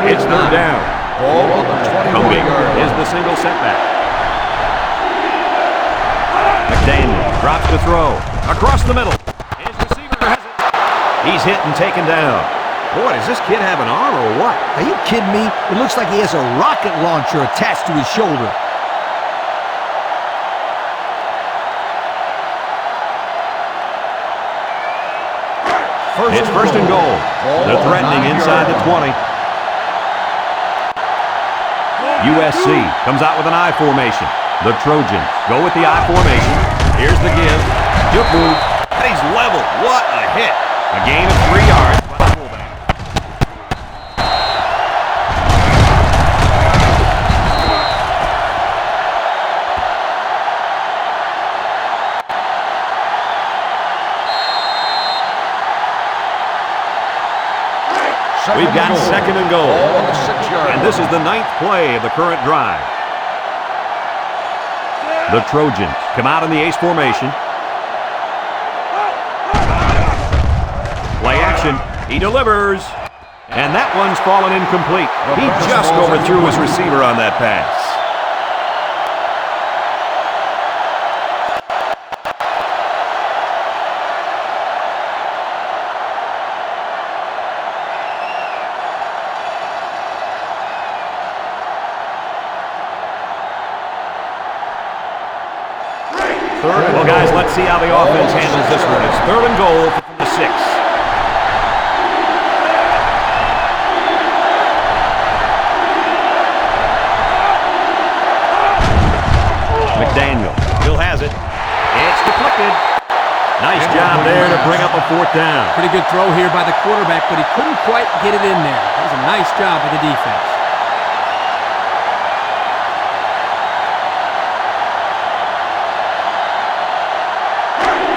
It's third down. Ball on the 21-yard line. Is the single setback. McDaniel drops to throw. Across the middle. His receiver has it. He's hit and taken down. Boy, does this kid have an arm or what? Are you kidding me? It looks like he has a rocket launcher attached to his shoulder. It's 1st and goal. They're threatening inside the 20. USC comes out with an I formation. The Trojans go with the I formation. Here's the give. Good move. And he's level. What a hit. A gain of 3 yards by the fullback. We've got 2nd and goal. And this is the 9th play of the current drive. The Trojans come out in the ace formation. Play action. He delivers. And that one's fallen incomplete. He just overthrew his receiver on that pass. Well, guys, let's see how the offense handles this one. It's 3rd and goal from the 6. McDaniel still has it. It's deflected. Nice job there to bring up a 4th down. Pretty good throw here by the quarterback, but he couldn't quite get it in there. That was a nice job by the defense.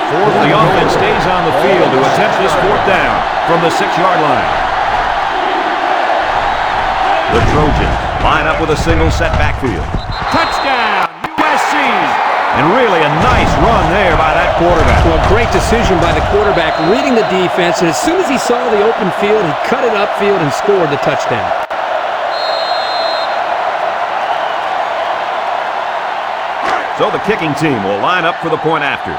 The offense stays on the field to attempt this 4th down from the 6-yard line. The Trojans line up with a single set backfield. Touchdown, USC! And really a nice run there by that quarterback. Well, great decision by the quarterback, reading the defense, and as soon as he saw the open field, he cut it upfield and scored the touchdown. So the kicking team will line up for the point after.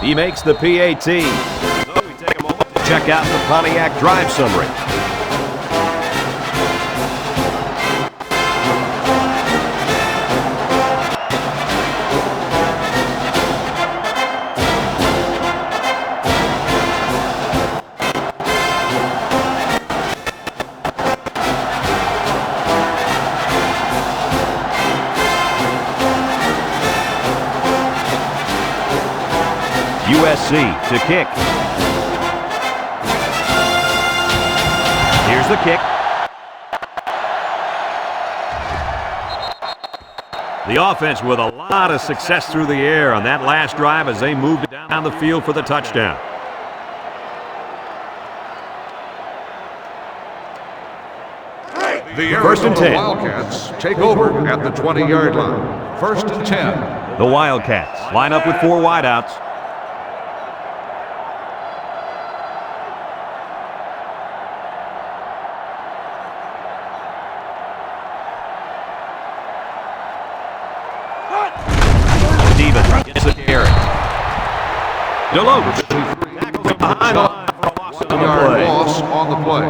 He makes the PAT. So we take a moment to check out the Pontiac drive summary. USC to kick. Here's the kick. The offense with a lot of success through the air on that last drive as they moved down the field for the touchdown. The First and 10. Wildcats take over at the 20-yard line. First and 10. The Wildcats line up with 4 wideouts. Gets the carry. Deloach tackles him behind the line for a loss on the play. Loss on the play.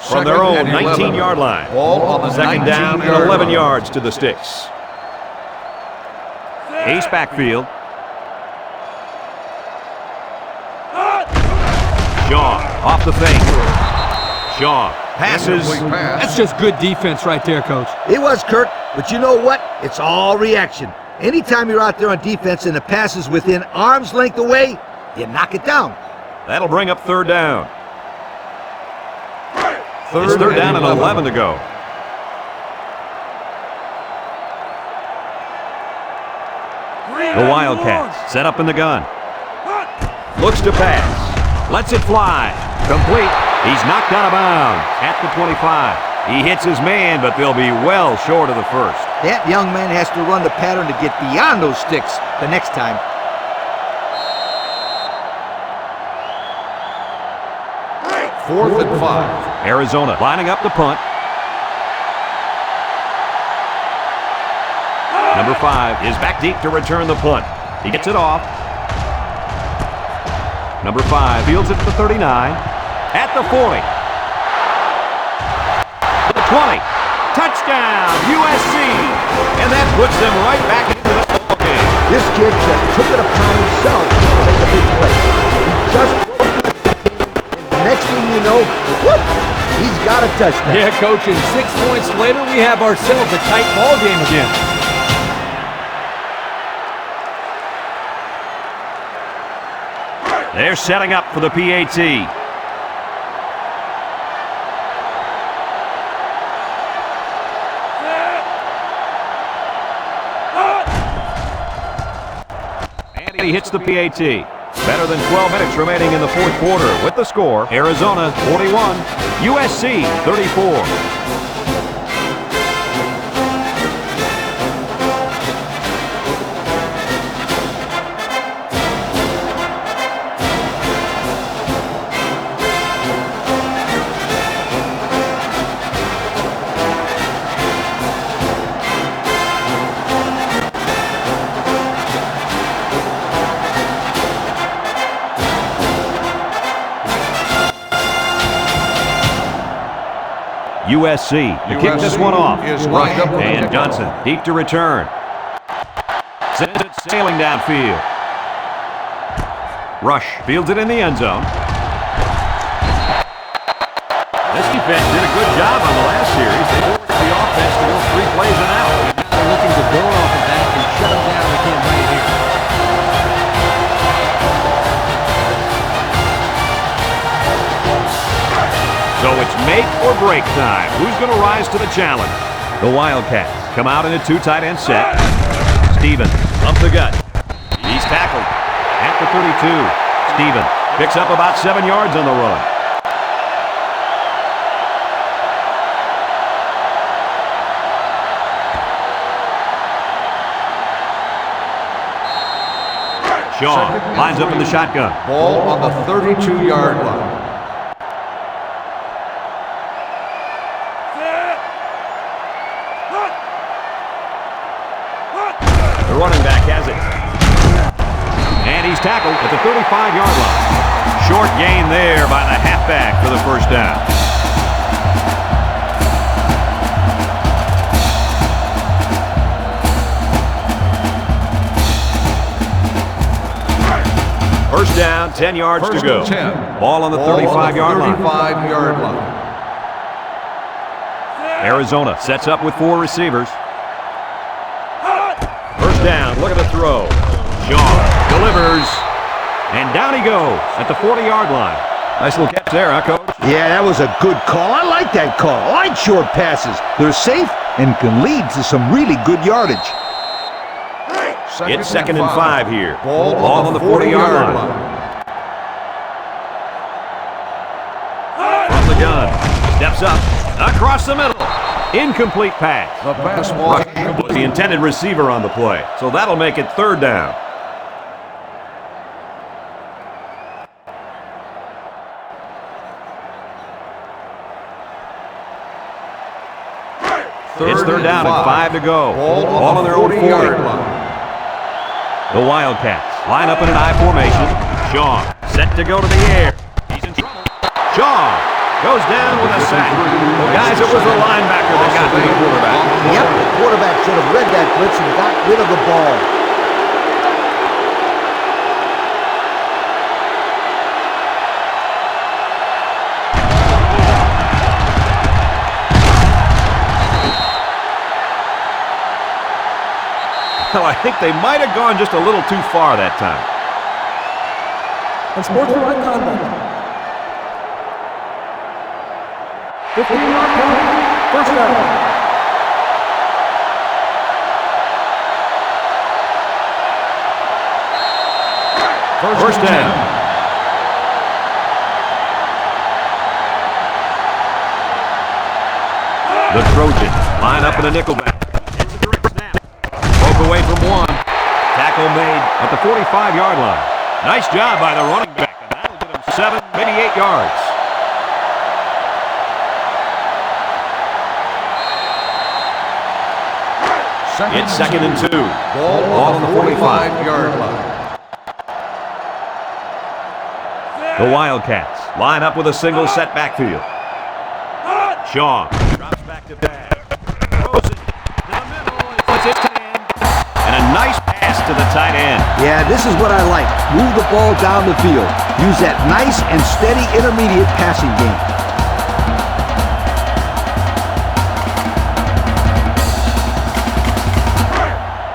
From their own 19-yard line. Ball on the Second down and 19-yard 11 line. yards to the sticks. Ace backfield. Shaw off the fake. Shaw passes. Incomplete pass. That's just good defense right there, Coach. It was, Kirk, but you know what? It's all reaction. Anytime you're out there on defense and the pass is within arm's length away, you knock it down. That'll bring up third down. It's third down and 11 to go. The Wildcats set up in the gun. Looks to pass. Lets it fly. Complete. He's knocked out of bounds at the 25. He hits his man, but they'll be well short of the first. That young man has to run the pattern to get beyond those sticks the next time. Fourth and 5. Arizona lining up the punt. Number 5 is back deep to return the punt. He gets it off. Number 5 fields it to the 39. At the 40. The 20. Touchdown, USC. And that puts them right back into the ball game. This kid just took it upon himself to make a big play. He just and next thing you know, whoop, he's got a touchdown. Yeah, Coach, and 6 points later, we have ourselves a tight ball game again. They're setting up for the PAT. And he hits the PAT. Better than 12 minutes remaining in the fourth quarter with the score. Arizona 41, USC 34. USC to kick this one off. Right up And Johnson deep to return. Sends it sailing downfield. Rush fields it in the end zone. This defense did a good job on the last series. They forced the offense to go 3 plays and out. They're looking to build off of that and shut them down again right here. So it's make or break time. Who's going to rise to the challenge? The Wildcats come out in a 2 tight end set. Stevens up the gut. He's tackled at the 32. Stevens picks up about 7 yards on the run. Shaw lines up in the shotgun. Ball on the 32-yard line. The running back has it. And he's tackled at the 35-yard line. Short gain there by the halfback for the first down. First down, 10 yards to go. 10. Ball on the 35-yard line. 35-yard line. Arizona sets up with 4 receivers. First down, look at the throw. Shaw delivers, and down he goes at the 40-yard line. Nice little catch there, huh, Coach? Yeah, that was a good call. I like that call. I like short passes. They're safe and can lead to some really good yardage. It's second and 5 here. Ball on the 40-yard line. From the gun, steps up, across the middle. Incomplete pass. The pass was Was the intended receiver on the play, so that'll make it third down. It's third down and 5 to go. Ball on their own 40-yard 40. line. The Wildcats line up in an I formation. Shaw set to go to the air. He's in trouble. Shaw goes down with a sack. Well, guys, it was the linebacker that got to the quarterback. Yep, the quarterback should have read that blitz and got rid of the ball. Well, I think they might have gone just a little too far that time. Unsportsmanlike conduct. 15-yard penalty. First down. First down. The Trojans line up in a nickelback. It's a direct snap. Broke away from one. Tackle made at the 45-yard line. Nice job by the running back. And that'll get him 7, maybe 8 yards. It's second and 2. Ball on the 45-yard line. The Wildcats line up with a single set backfield. Shaw drops back to pass. Throws it to the middle. He puts it to the end. And a nice pass to the tight end. Yeah, this is what I like. Move the ball down the field. Use that nice and steady intermediate passing game.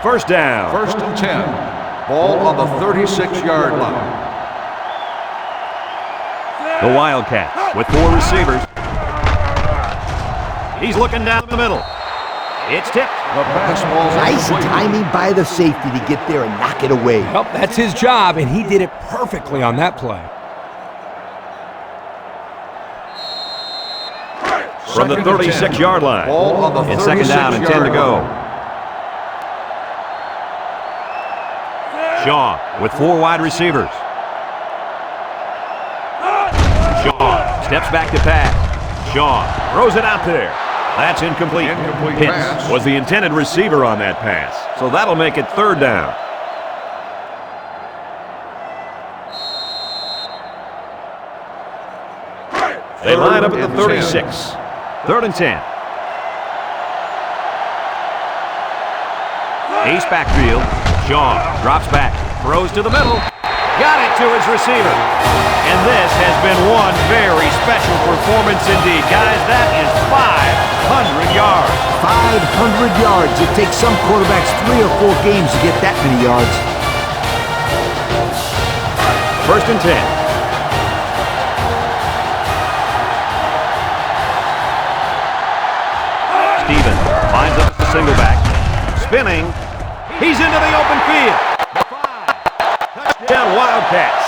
First down. First and 10. Ball on the 36-yard line. The Wildcats with 4 receivers. He's looking down the middle. It's tipped. The pass ball's Nice incomplete. timing by the safety to get there and knock it away. Well, that's his job, and he did it perfectly on that play. From the 36-yard line. Ball on the It's second down and 10 to 36-yard go. line. Shaw with 4 wide receivers. Shaw steps back to pass. Shaw throws it out there. That's incomplete. Incomplete Pitts pass. was the intended receiver on that pass. So that'll make it third down. They line up at the 36. Third and 10. Ace backfield. Shaw drops back. Throws to the middle. Got it to his receiver. And this has been one very special performance indeed. Guys, that is 500 yards. 500 yards. It takes some quarterbacks 3 or 4 games to get that many yards. First and 10. Steven lines up the single back. Spinning. He's into the open field. The 5. Touchdown Wildcats.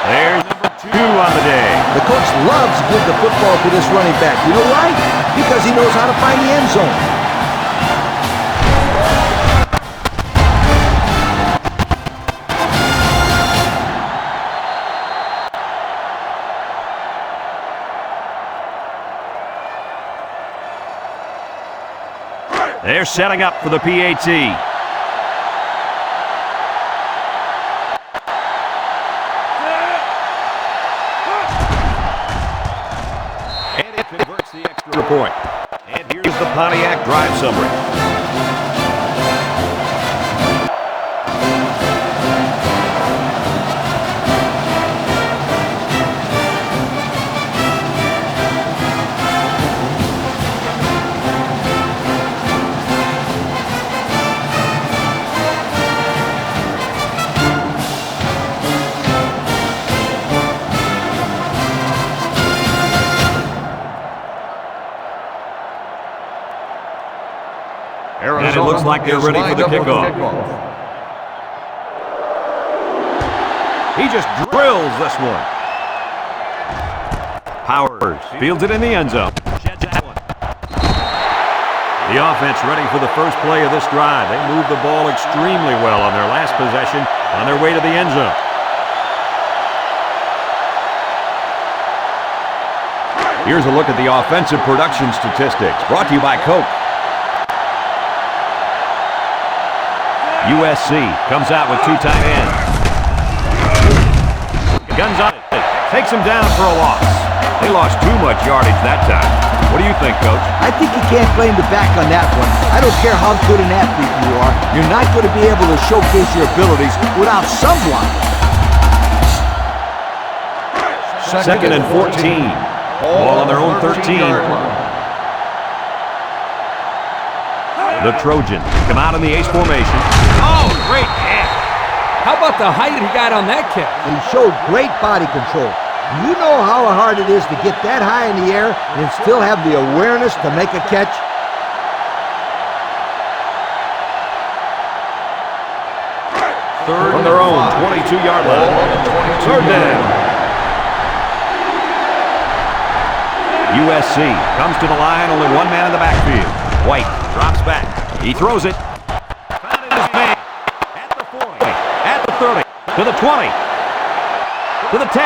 There's number 2 on the day. The coach loves to give the football to this running back. You know why? Because he knows how to find the end zone. They're setting up for the PAT. And it converts the extra point. And here's the Pontiac drive summary. And it looks like they're ready for the kickoff. He just drills this one. Powers fields it in the end zone. Sheds that one. The offense ready for the first play of this drive. They moved the ball extremely well on their last possession on their way to the end zone. Here's a look at the offensive production statistics brought to you by Coke. USC comes out with 2 tight ends. Guns on it. Takes him down for a loss. They lost too much yardage that time. What do you think, Coach? I think you can't blame the back on that one. I don't care how good an athlete you are. You're not going to be able to showcase your abilities without someone. Second and 14. Ball on their own 13. The Trojans come out in the ace formation. Oh, great catch. How about the height he got on that kick? He showed great body control. You know how hard it is to get that high in the air and still have the awareness to make a catch? Third on their own 22-yard line. Third down. USC comes to the line, only one man in the backfield. White drops back. He throws it. Found in his man. At the 40. At the 30. To the 20. To the 10.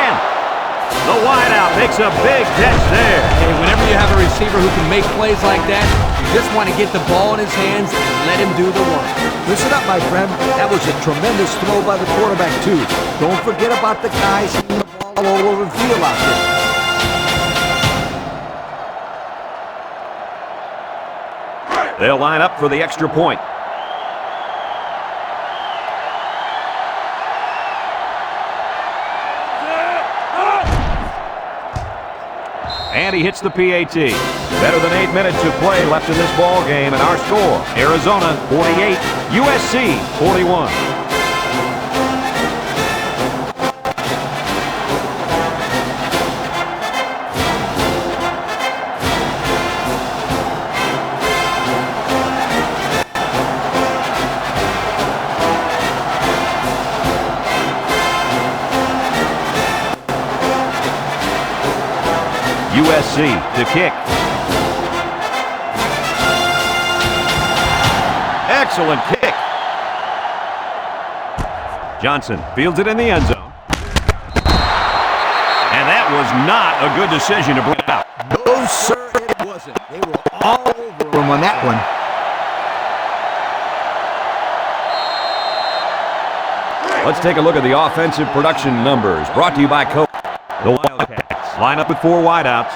The wideout makes a big catch there. Hey, whenever you have a receiver who can make plays like that, you just want to get the ball in his hands and let him do the work. Listen up, my friend. That was a tremendous throw by the quarterback, too. Don't forget about the guys hitting the ball all over the field out there. They'll line up for the extra point. And he hits the PAT. Better than 8 minutes of play left in this ball game, and our score, Arizona 48, USC 41. USC to kick. Excellent kick. Johnson fields it in the end zone. And that was not a good decision to bring it out. No, sir, it wasn't. They were all over him on that one. Let's take a look at the offensive production numbers brought to you by Coke. The Wildcats line up with 4 wideouts.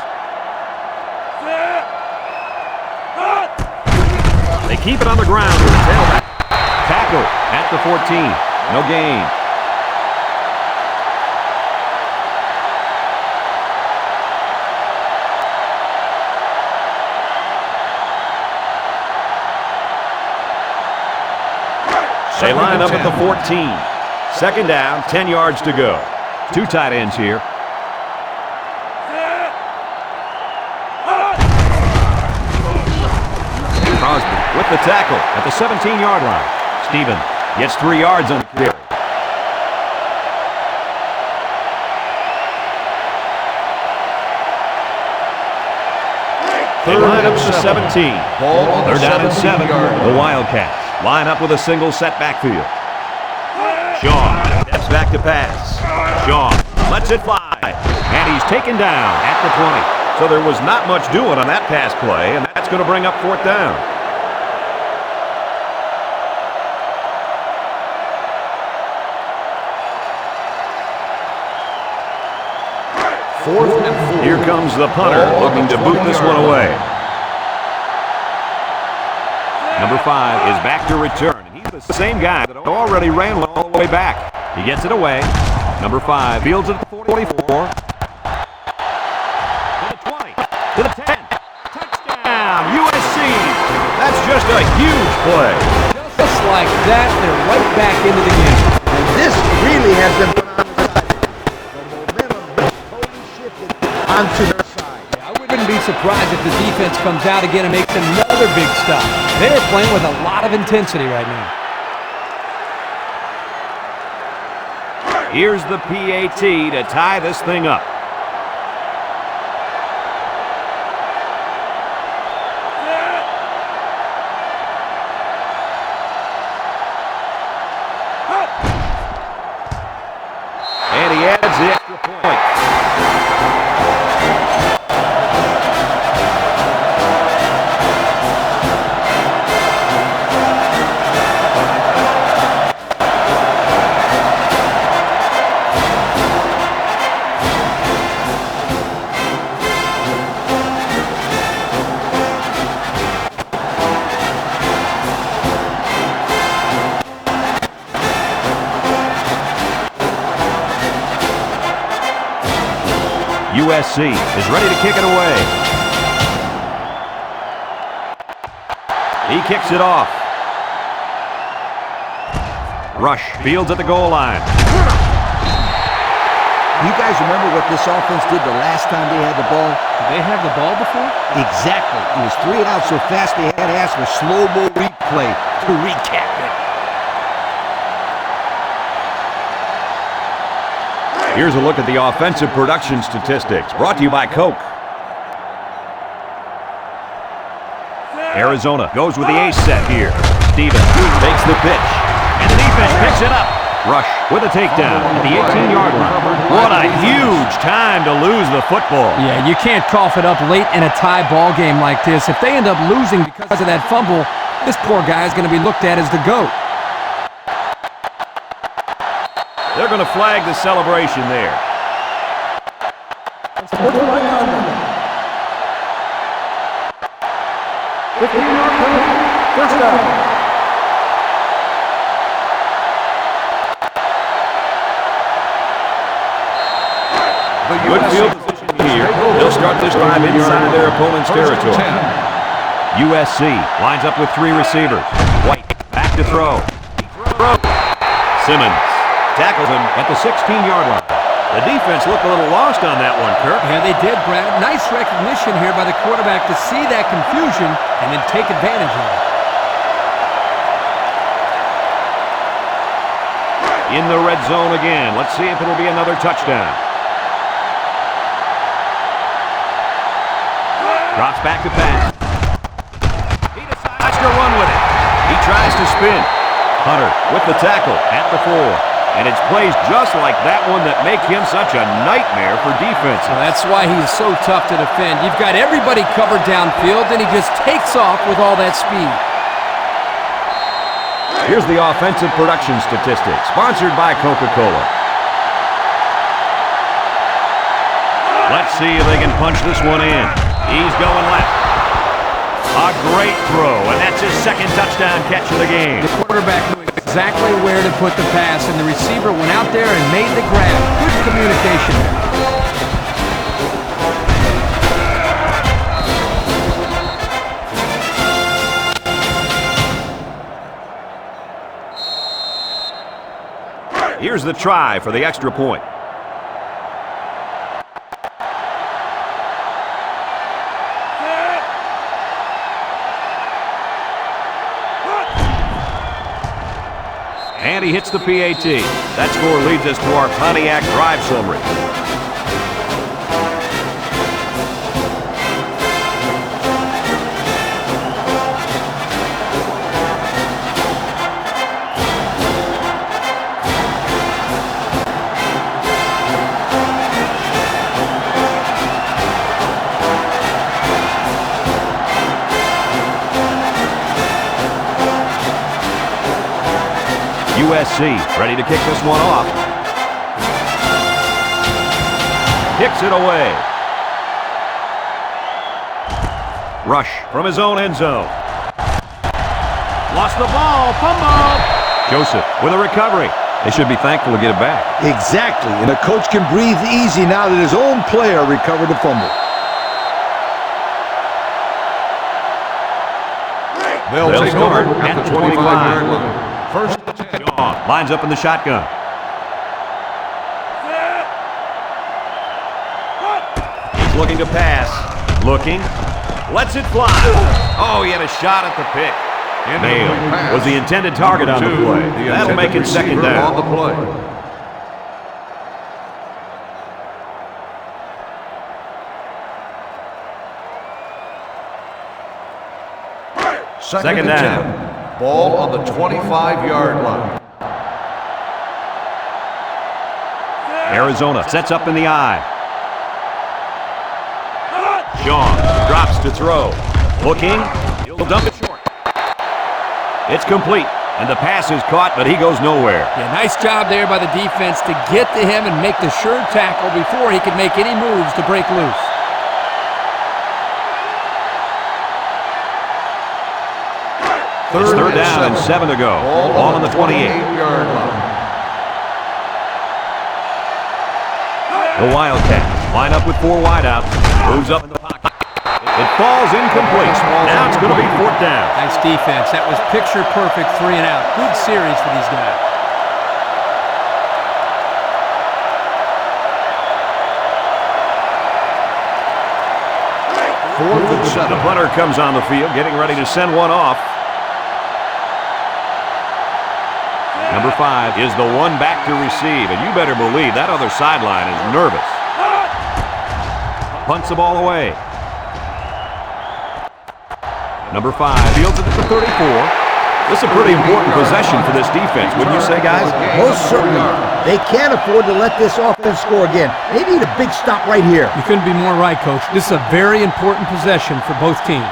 They keep it on the ground with the tailback. Tackle at the 14. No gain. They line up at the 14. Second down, 10 yards to go. 2 tight ends here. Crosby with the tackle at the 17-yard line. Stevens gets 3 yards on the carry. They line up to 17. They're down at 7. The Wildcats line up with a single set backfield. Shaw steps back to pass. Shaw lets it fly. And he's taken down at the 20. So there was not much doing on that pass play, and that's going to bring up 4th down. comes the punter, looking to boot this one away. Number 5 is back to return. And he's the same guy that already ran all the way back. He gets it away. Number 5 fields it at the 44. To the 20. To the 10. Touchdown, USC. That's just a huge play. Just like that, they're right back into the game. And this really has been put on the side. The momentum has totally shifted onto their side. I wouldn't be surprised if the defense comes out again and makes another big stop. They're playing with a lot of intensity right now. Here's the PAT to tie this thing up. And he adds the extra point. USC is ready to kick it away. He kicks it off. Rush fields at the goal line. You guys remember what this offense did the last time they had the ball? Did they have the ball before? Exactly. It was 3 and out so fast they had to ask for slow-mo replay to recap it. Here's a look at the offensive production statistics, brought to you by Coke. Arizona goes with the ace set here. Stevens takes the pitch, and the defense picks it up. Rush with a takedown at the 18-yard line. What a huge time to lose the football. Yeah, you can't cough it up late in a tie ball game like this. If they end up losing because of that fumble, this poor guy is going to be looked at as the GOAT. They're going to flag the celebration there. Sportsmanlike conduct. 15-yard penalty. First down. Good field position here. They'll start this drive inside their opponent's territory. USC lines up with 3 receivers. White back to throw. Simmons tackles him at the 16-yard line. The defense looked a little lost on that one, Kirk. Yeah, they did, Brad. Nice recognition here by the quarterback to see that confusion and then take advantage of it. In the red zone again. Let's see if it'll be another touchdown. Drops back to pass. He decides to run with it. He tries to spin. Hunter with the tackle at the 4. And it's plays just like that one that make him such a nightmare for defenses. Well, that's why he's so tough to defend. You've got everybody covered downfield, and he just takes off with all that speed. Here's the offensive production statistics, sponsored by Coca-Cola. Let's see if they can punch this one in. He's going left. A great throw, and that's his second touchdown catch of the game. The quarterback knew exactly where to put the pass, and the receiver went out there and made the grab. Good communication there. Here's the try for the extra point. And he hits the PAT. That score leads us to our Pontiac drive summary. USC ready to kick this one off. Kicks it away. Rush from his own end zone. Lost the ball. Fumble. Joseph with a recovery. They should be thankful to get it back. Exactly, and the coach can breathe easy now that his own player recovered the fumble. They'll take over at the 25-yard line. First and 10. Lines up in the shotgun. He's looking to pass. Looking. Lets it fly. Oh, he had a shot at the pick. Nailed was the intended target on the play. That'll make it second down. On the play. Second down. 10. Ball on the 25-yard line. Arizona sets up in the I. Sean drops to throw. Looking. He'll dump it short. It's complete, and the pass is caught, but he goes nowhere. Yeah, nice job there by the defense to get to him and make the sure tackle before he could make any moves to break loose. It's third down and 7 to go. Ball on the 28-yard line. The Wildcats line up with 4 wideouts. Moves up in the pocket. It falls incomplete. Now it's going to be fourth down. Nice defense. That was picture-perfect 3 and out. Good series for these guys. Fourth and 7. The punter comes on the field, getting ready to send one off. Number 5 is the one back to receive, and you better believe that other sideline is nervous. Punts the ball away. Number 5 fields it at the 34. This is a pretty important possession for this defense, wouldn't you say, guys? Most certainly. They can't afford to let this offense score again. They need a big stop right here. You couldn't be more right, Coach. This is a very important possession for both teams.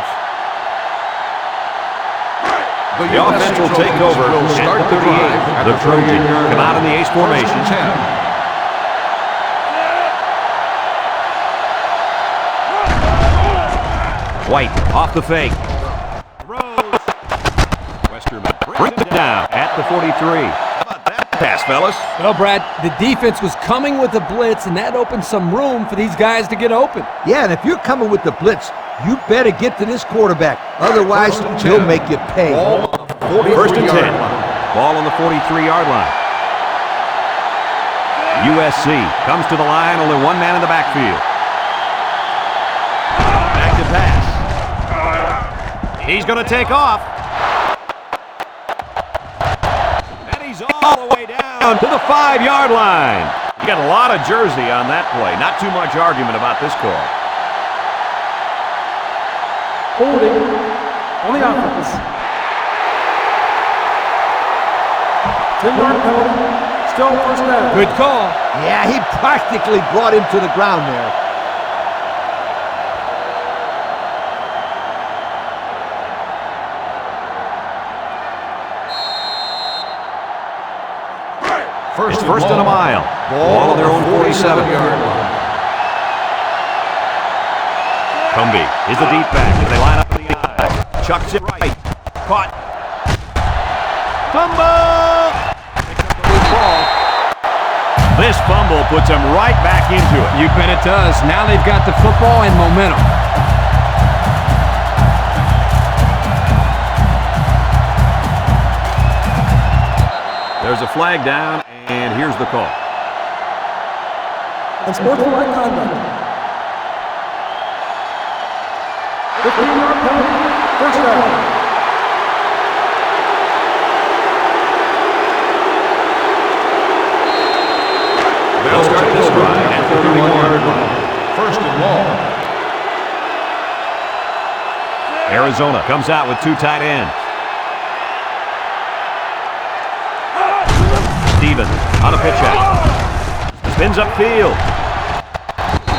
The offense will take over at the 38. The Trojans come out in the ace formation. White off the fake. Throws. Westerman brings it down at the 43. How about that pass, fellas? Well, Brad, the defense was coming with a blitz, and that opened some room for these guys to get open. Yeah, and if you're coming with the blitz, you better get to this quarterback. Otherwise, he'll make you pay. First and 10. Ball on the 43-yard line. USC comes to the line, only one man in the backfield. Back to pass. He's going to take off. And he's all the way down to the 5-yard line. You got a lot of jersey on that play. Not too much argument about this call. Holding on the offense. 10-yard penalty. Still first down. Good call. Yeah, he practically brought him to the ground there. First and a mile. Ball on their own 47-yard line. Cumbie is the deep back as they line up in the I. Chucks it right. Caught. Fumble! Good ball. This fumble puts them right back into it. You bet it does. Now they've got the football and momentum. There's a flag down, and here's the call. Unsportsmanlike conduct. 15-yard penalty. First down. They'll start this ride at the 31-yard line. First and long. Arizona comes out with 2 tight ends. Stevens on a pitch out. Spins upfield.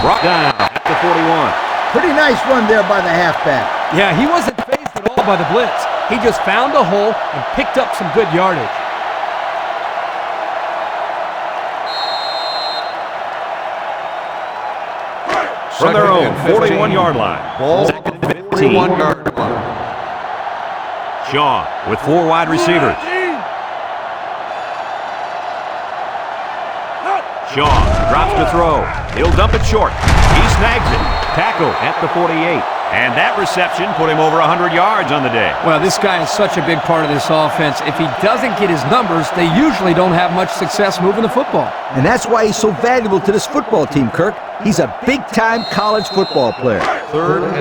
Brought down at the 41. Pretty nice run there by the halfback. Yeah, he wasn't fazed at all by the blitz. He just found a hole and picked up some good yardage. from their Second own and 15. 41-yard line. Ball Second on the and 15. 41-yard line. Shaw with 4 wide receivers. Shaw drops to throw. He'll dump it short. He snags it. Tackle at the 48. And that reception put him over 100 yards on the day. Well, this guy is such a big part of this offense. If he doesn't get his numbers, they usually don't have much success moving the football. And that's why he's so valuable to this football team, Kirk. He's a big-time college football player.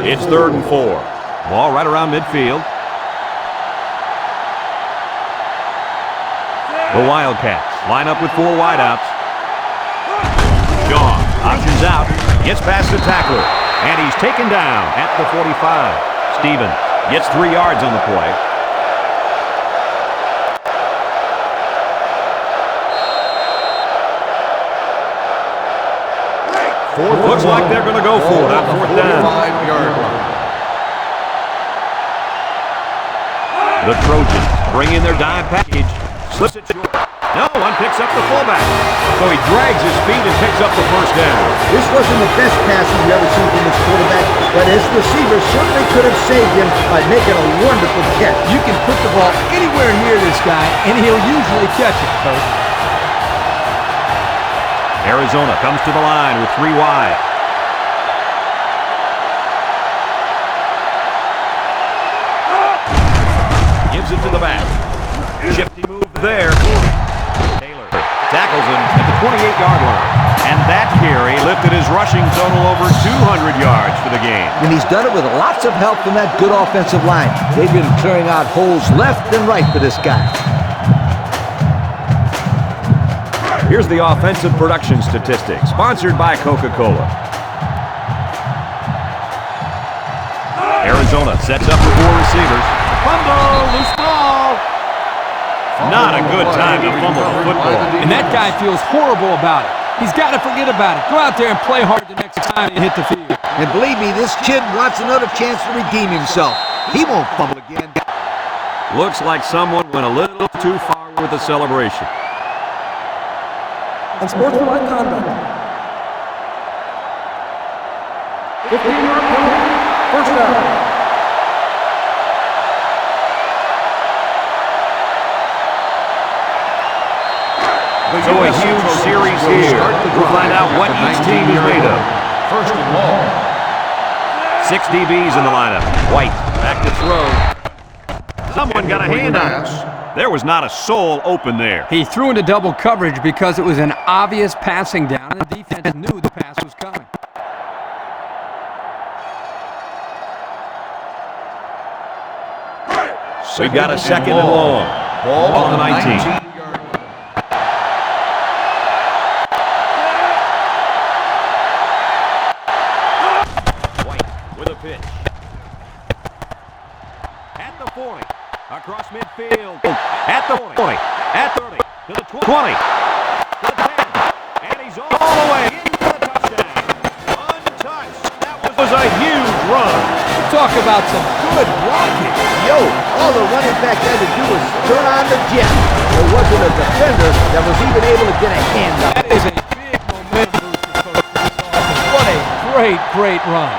It's 3rd and 4. Ball right around midfield. The Wildcats line up with 4 wideouts. Shaw options out, gets past the tackler, and he's taken down at the 45. Stevens gets 3 yards on the play. Looks like they're going to go for it on 4th down. 45-yard line. The Trojans bring in their dime package. Slips it short. No one picks up the fullback. So he drags his feet and picks up the 1st down. This wasn't the best pass we've ever seen from this quarterback, but his receiver certainly could have saved him by making a wonderful catch. You can put the ball anywhere near this guy, and he'll usually catch it, Coach. Arizona comes to the line with 3 wide. Gives it to the back. Shifty move there. Taylor tackles him at the 28-yard line. And that carry lifted his rushing total over 200 yards for the game. And he's done it with lots of help from that good offensive line. They've been clearing out holes left and right for this guy. Here's the offensive production statistics, sponsored by Coca-Cola. Arizona sets up with 4 receivers. Fumble, loose ball. Not a good time to fumble the football. And that guy feels horrible about it. He's got to forget about it. Go out there and play hard the next time you hit the field. And believe me, this kid wants another chance to redeem himself. He won't fumble again. Looks like someone went a little too far with the celebration. Unsportsmanlike conduct. 15-yard penalty. 1st down. So a huge series here. We'll find out what each team is made of. 1st and long. 6 DBs in the lineup. White back to throw. Someone got a hand on it. There was not a soul open there. He threw into double coverage because it was an obvious passing down, and the defense knew the pass was coming. We've got a 2nd and long. Ball on the 19. 19-yard line. White with a pitch. At the 40. Across midfield. At the 20. At 30. To the 20. To the 10. And he's all the way into the touchdown. Untouched. That was a huge run. Talk about some good blocking. Yo, all the running back had to do was turn on the jet. There wasn't a defender that was even able to get a hand up. That is a big momentum booster, Coach. What a great, great run.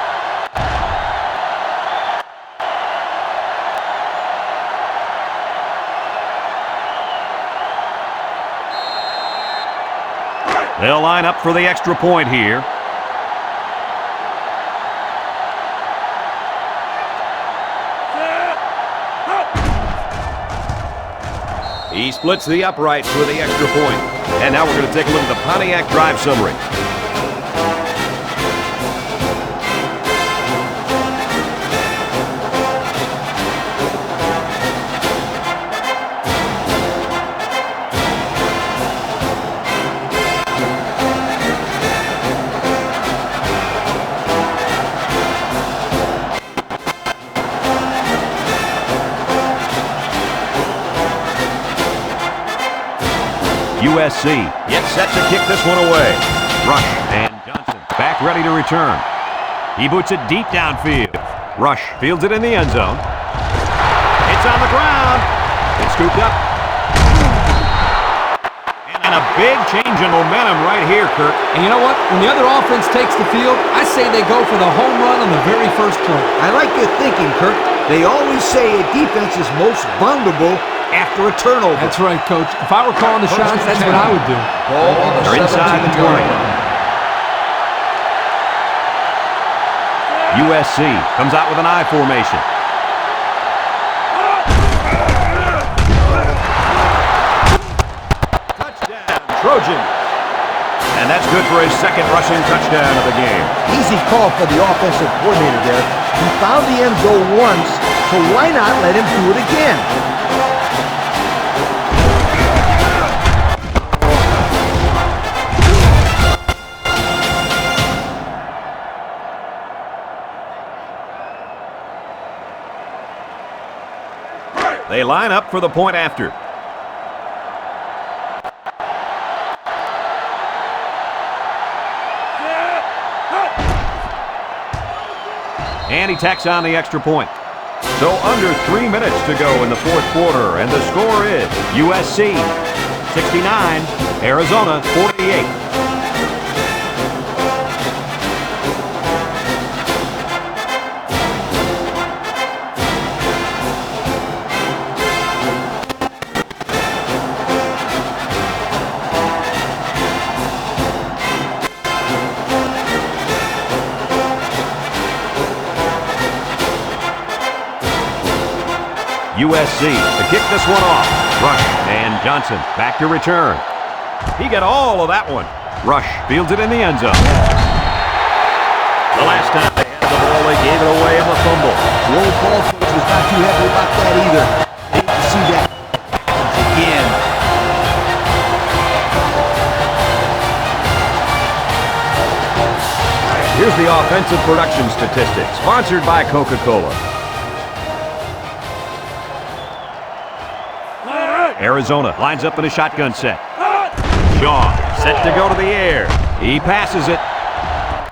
They'll line up for the extra point here. He splits the uprights for the extra point. And now we're going to take a look at the Pontiac drive summary. USC gets set to kick this one away. Rush and Johnson back ready to return. He boots it deep downfield. Rush fields it in the end zone. It's on the ground. It's scooped up. And And a big change in momentum right here, Kirk. And you know what? When the other offense takes the field, I say they go for the home run on the very first play. I like your thinking, Kirk. They always say a defense is most vulnerable after a turnover. That's right, Coach. If I were calling the shots, that's what I would do. Ball on the They're inside the 17-yard 20. line. USC comes out with an I formation. Touchdown, Trojans. And that's good for his second rushing touchdown of the game. Easy call for the offensive coordinator there. He found the end goal once, so why not let him do it again? They line up for the point after. And he tacks on the extra point. So under 3 minutes to go in the fourth quarter, and the score is USC 69, Arizona 48. USC to kick this one off. Rush and Johnson back to return. He got all of that one. Rush fields it in the end zone. The last time they had the ball, they gave it away in the fumble. The old ball coach was not too happy about that either. Hate to see that again. Here's the offensive production statistics, sponsored by Coca-Cola. Arizona lines up in a shotgun set. Shaw set to go to the air. He passes it.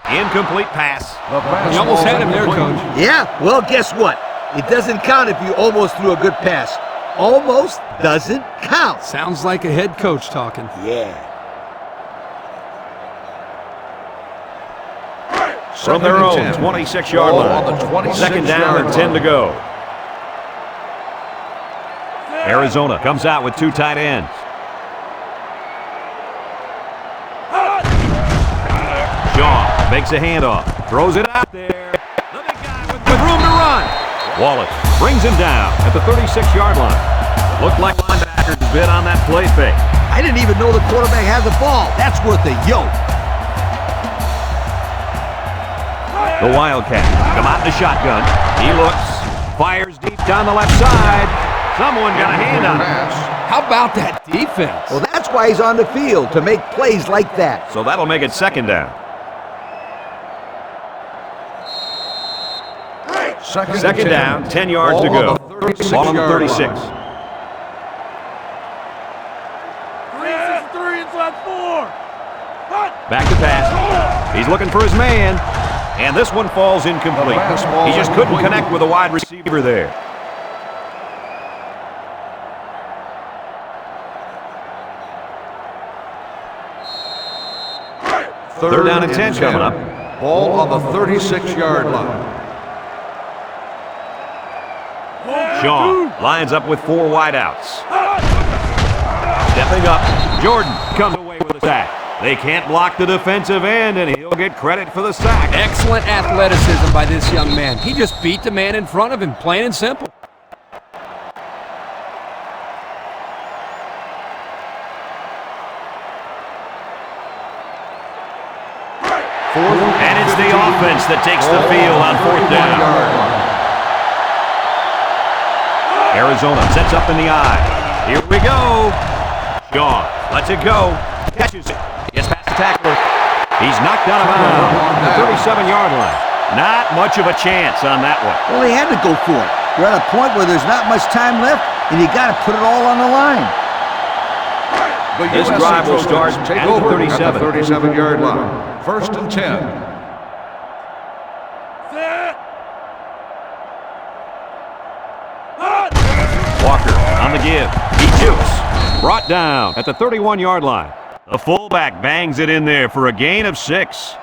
Incomplete pass. You almost had him there, Coach. Yeah, well, guess what? It doesn't count if you almost threw a good pass. Almost doesn't count. Sounds like a head coach talking. Yeah. From their own 26-yard line. Second down and 10 to go. Arizona comes out with two tight ends. Shaw makes a handoff, throws it out there. The big guy with room to run. Wallace brings him down at the 36-yard line. Looked like linebackers bit on that play fake. I didn't even know the quarterback had the ball. That's worth a yoke. The Wildcats come out in the shotgun. He looks, fires deep down the left side. Someone got a hand on him. How about that defense? Well, that's why he's on the field, to make plays like that. So that'll make it second down. Second down, 10 yards to go. Ball on the 36. 3-6-3 inside 4. Back to pass. He's looking for his man. And this one falls incomplete. He just couldn't connect with a wide receiver there. Third down and 10 coming up. Ball on the 36-yard line. Shaw lines up with four wideouts. Stepping up, Jordan comes away with a sack. They can't block the defensive end, and he'll get credit for the sack. Excellent athleticism by this young man. He just beat the man in front of him, plain and simple. And it's the offense that takes the field on fourth down. Arizona sets up in the eye. Here we go. Shaw lets it go. Catches it. Gets past the tackler. He's knocked out of bounds at the 37-yard line. Not much of a chance on that one. Well, they had to go for it. You're at a point where there's not much time left, and you got to put it all on the line. This drive will start at the 37. 37-yard line. First and 10. Walker on the give. He jukes. Brought down at the 31-yard line. The fullback bangs it in there for a gain of 6.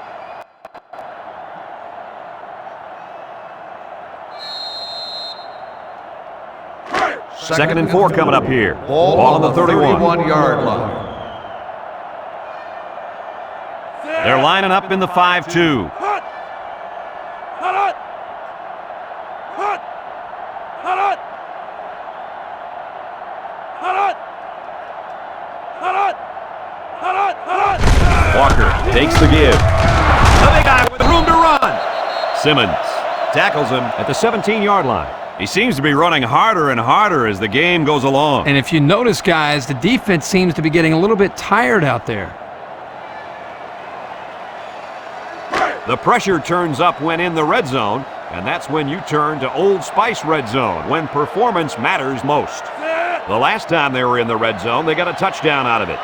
Second and 4 coming up here. Ball on the 31-yard line. They're lining up in the 5-2. Walker takes the give. The big guy with room to run. Simmons tackles him at the 17-yard line. He seems to be running harder and harder as the game goes along. And if you notice, guys, the defense seems to be getting a little bit tired out there. The pressure turns up when in the red zone, and that's when you turn to Old Spice red zone, when performance matters most. The last time they were in the red zone, they got a touchdown out of it.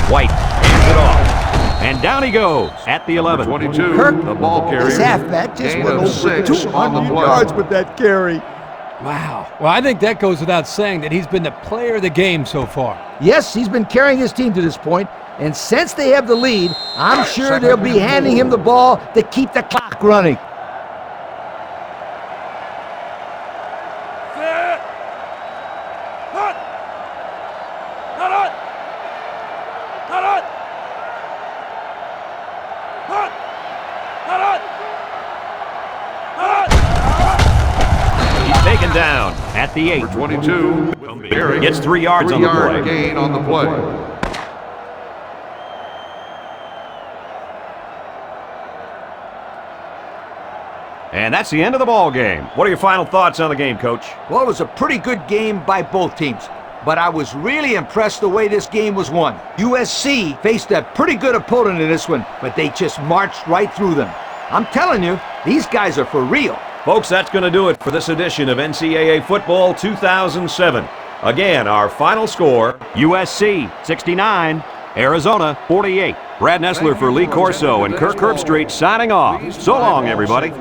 White hands it off, and down he goes at the 11. 22, Kirk, the ball carrier. This halfback just Gain went of over 6 on the 200 play. yards with that carry. Wow. Well, I think that goes without saying that he's been the player of the game so far. Yes, he's been carrying his team to this point, and since they have the lead, I'm sure they'll be handing him the ball to keep the clock running. Taken down at the 8. 22, carry. Gets 3 yards on the play. 3-yard gain on the play. And that's the end of the ball game. What are your final thoughts on the game, Coach? Well, it was a pretty good game by both teams, but I was really impressed the way this game was won. USC faced a pretty good opponent in this one, but they just marched right through them. I'm telling you, these guys are for real. Folks, that's going to do it for this edition of NCAA Football 2007. Again, our final score, USC 69, Arizona 48. Brad Nessler for Lee Corso and Kirk Herbstreit signing off. So long, everybody.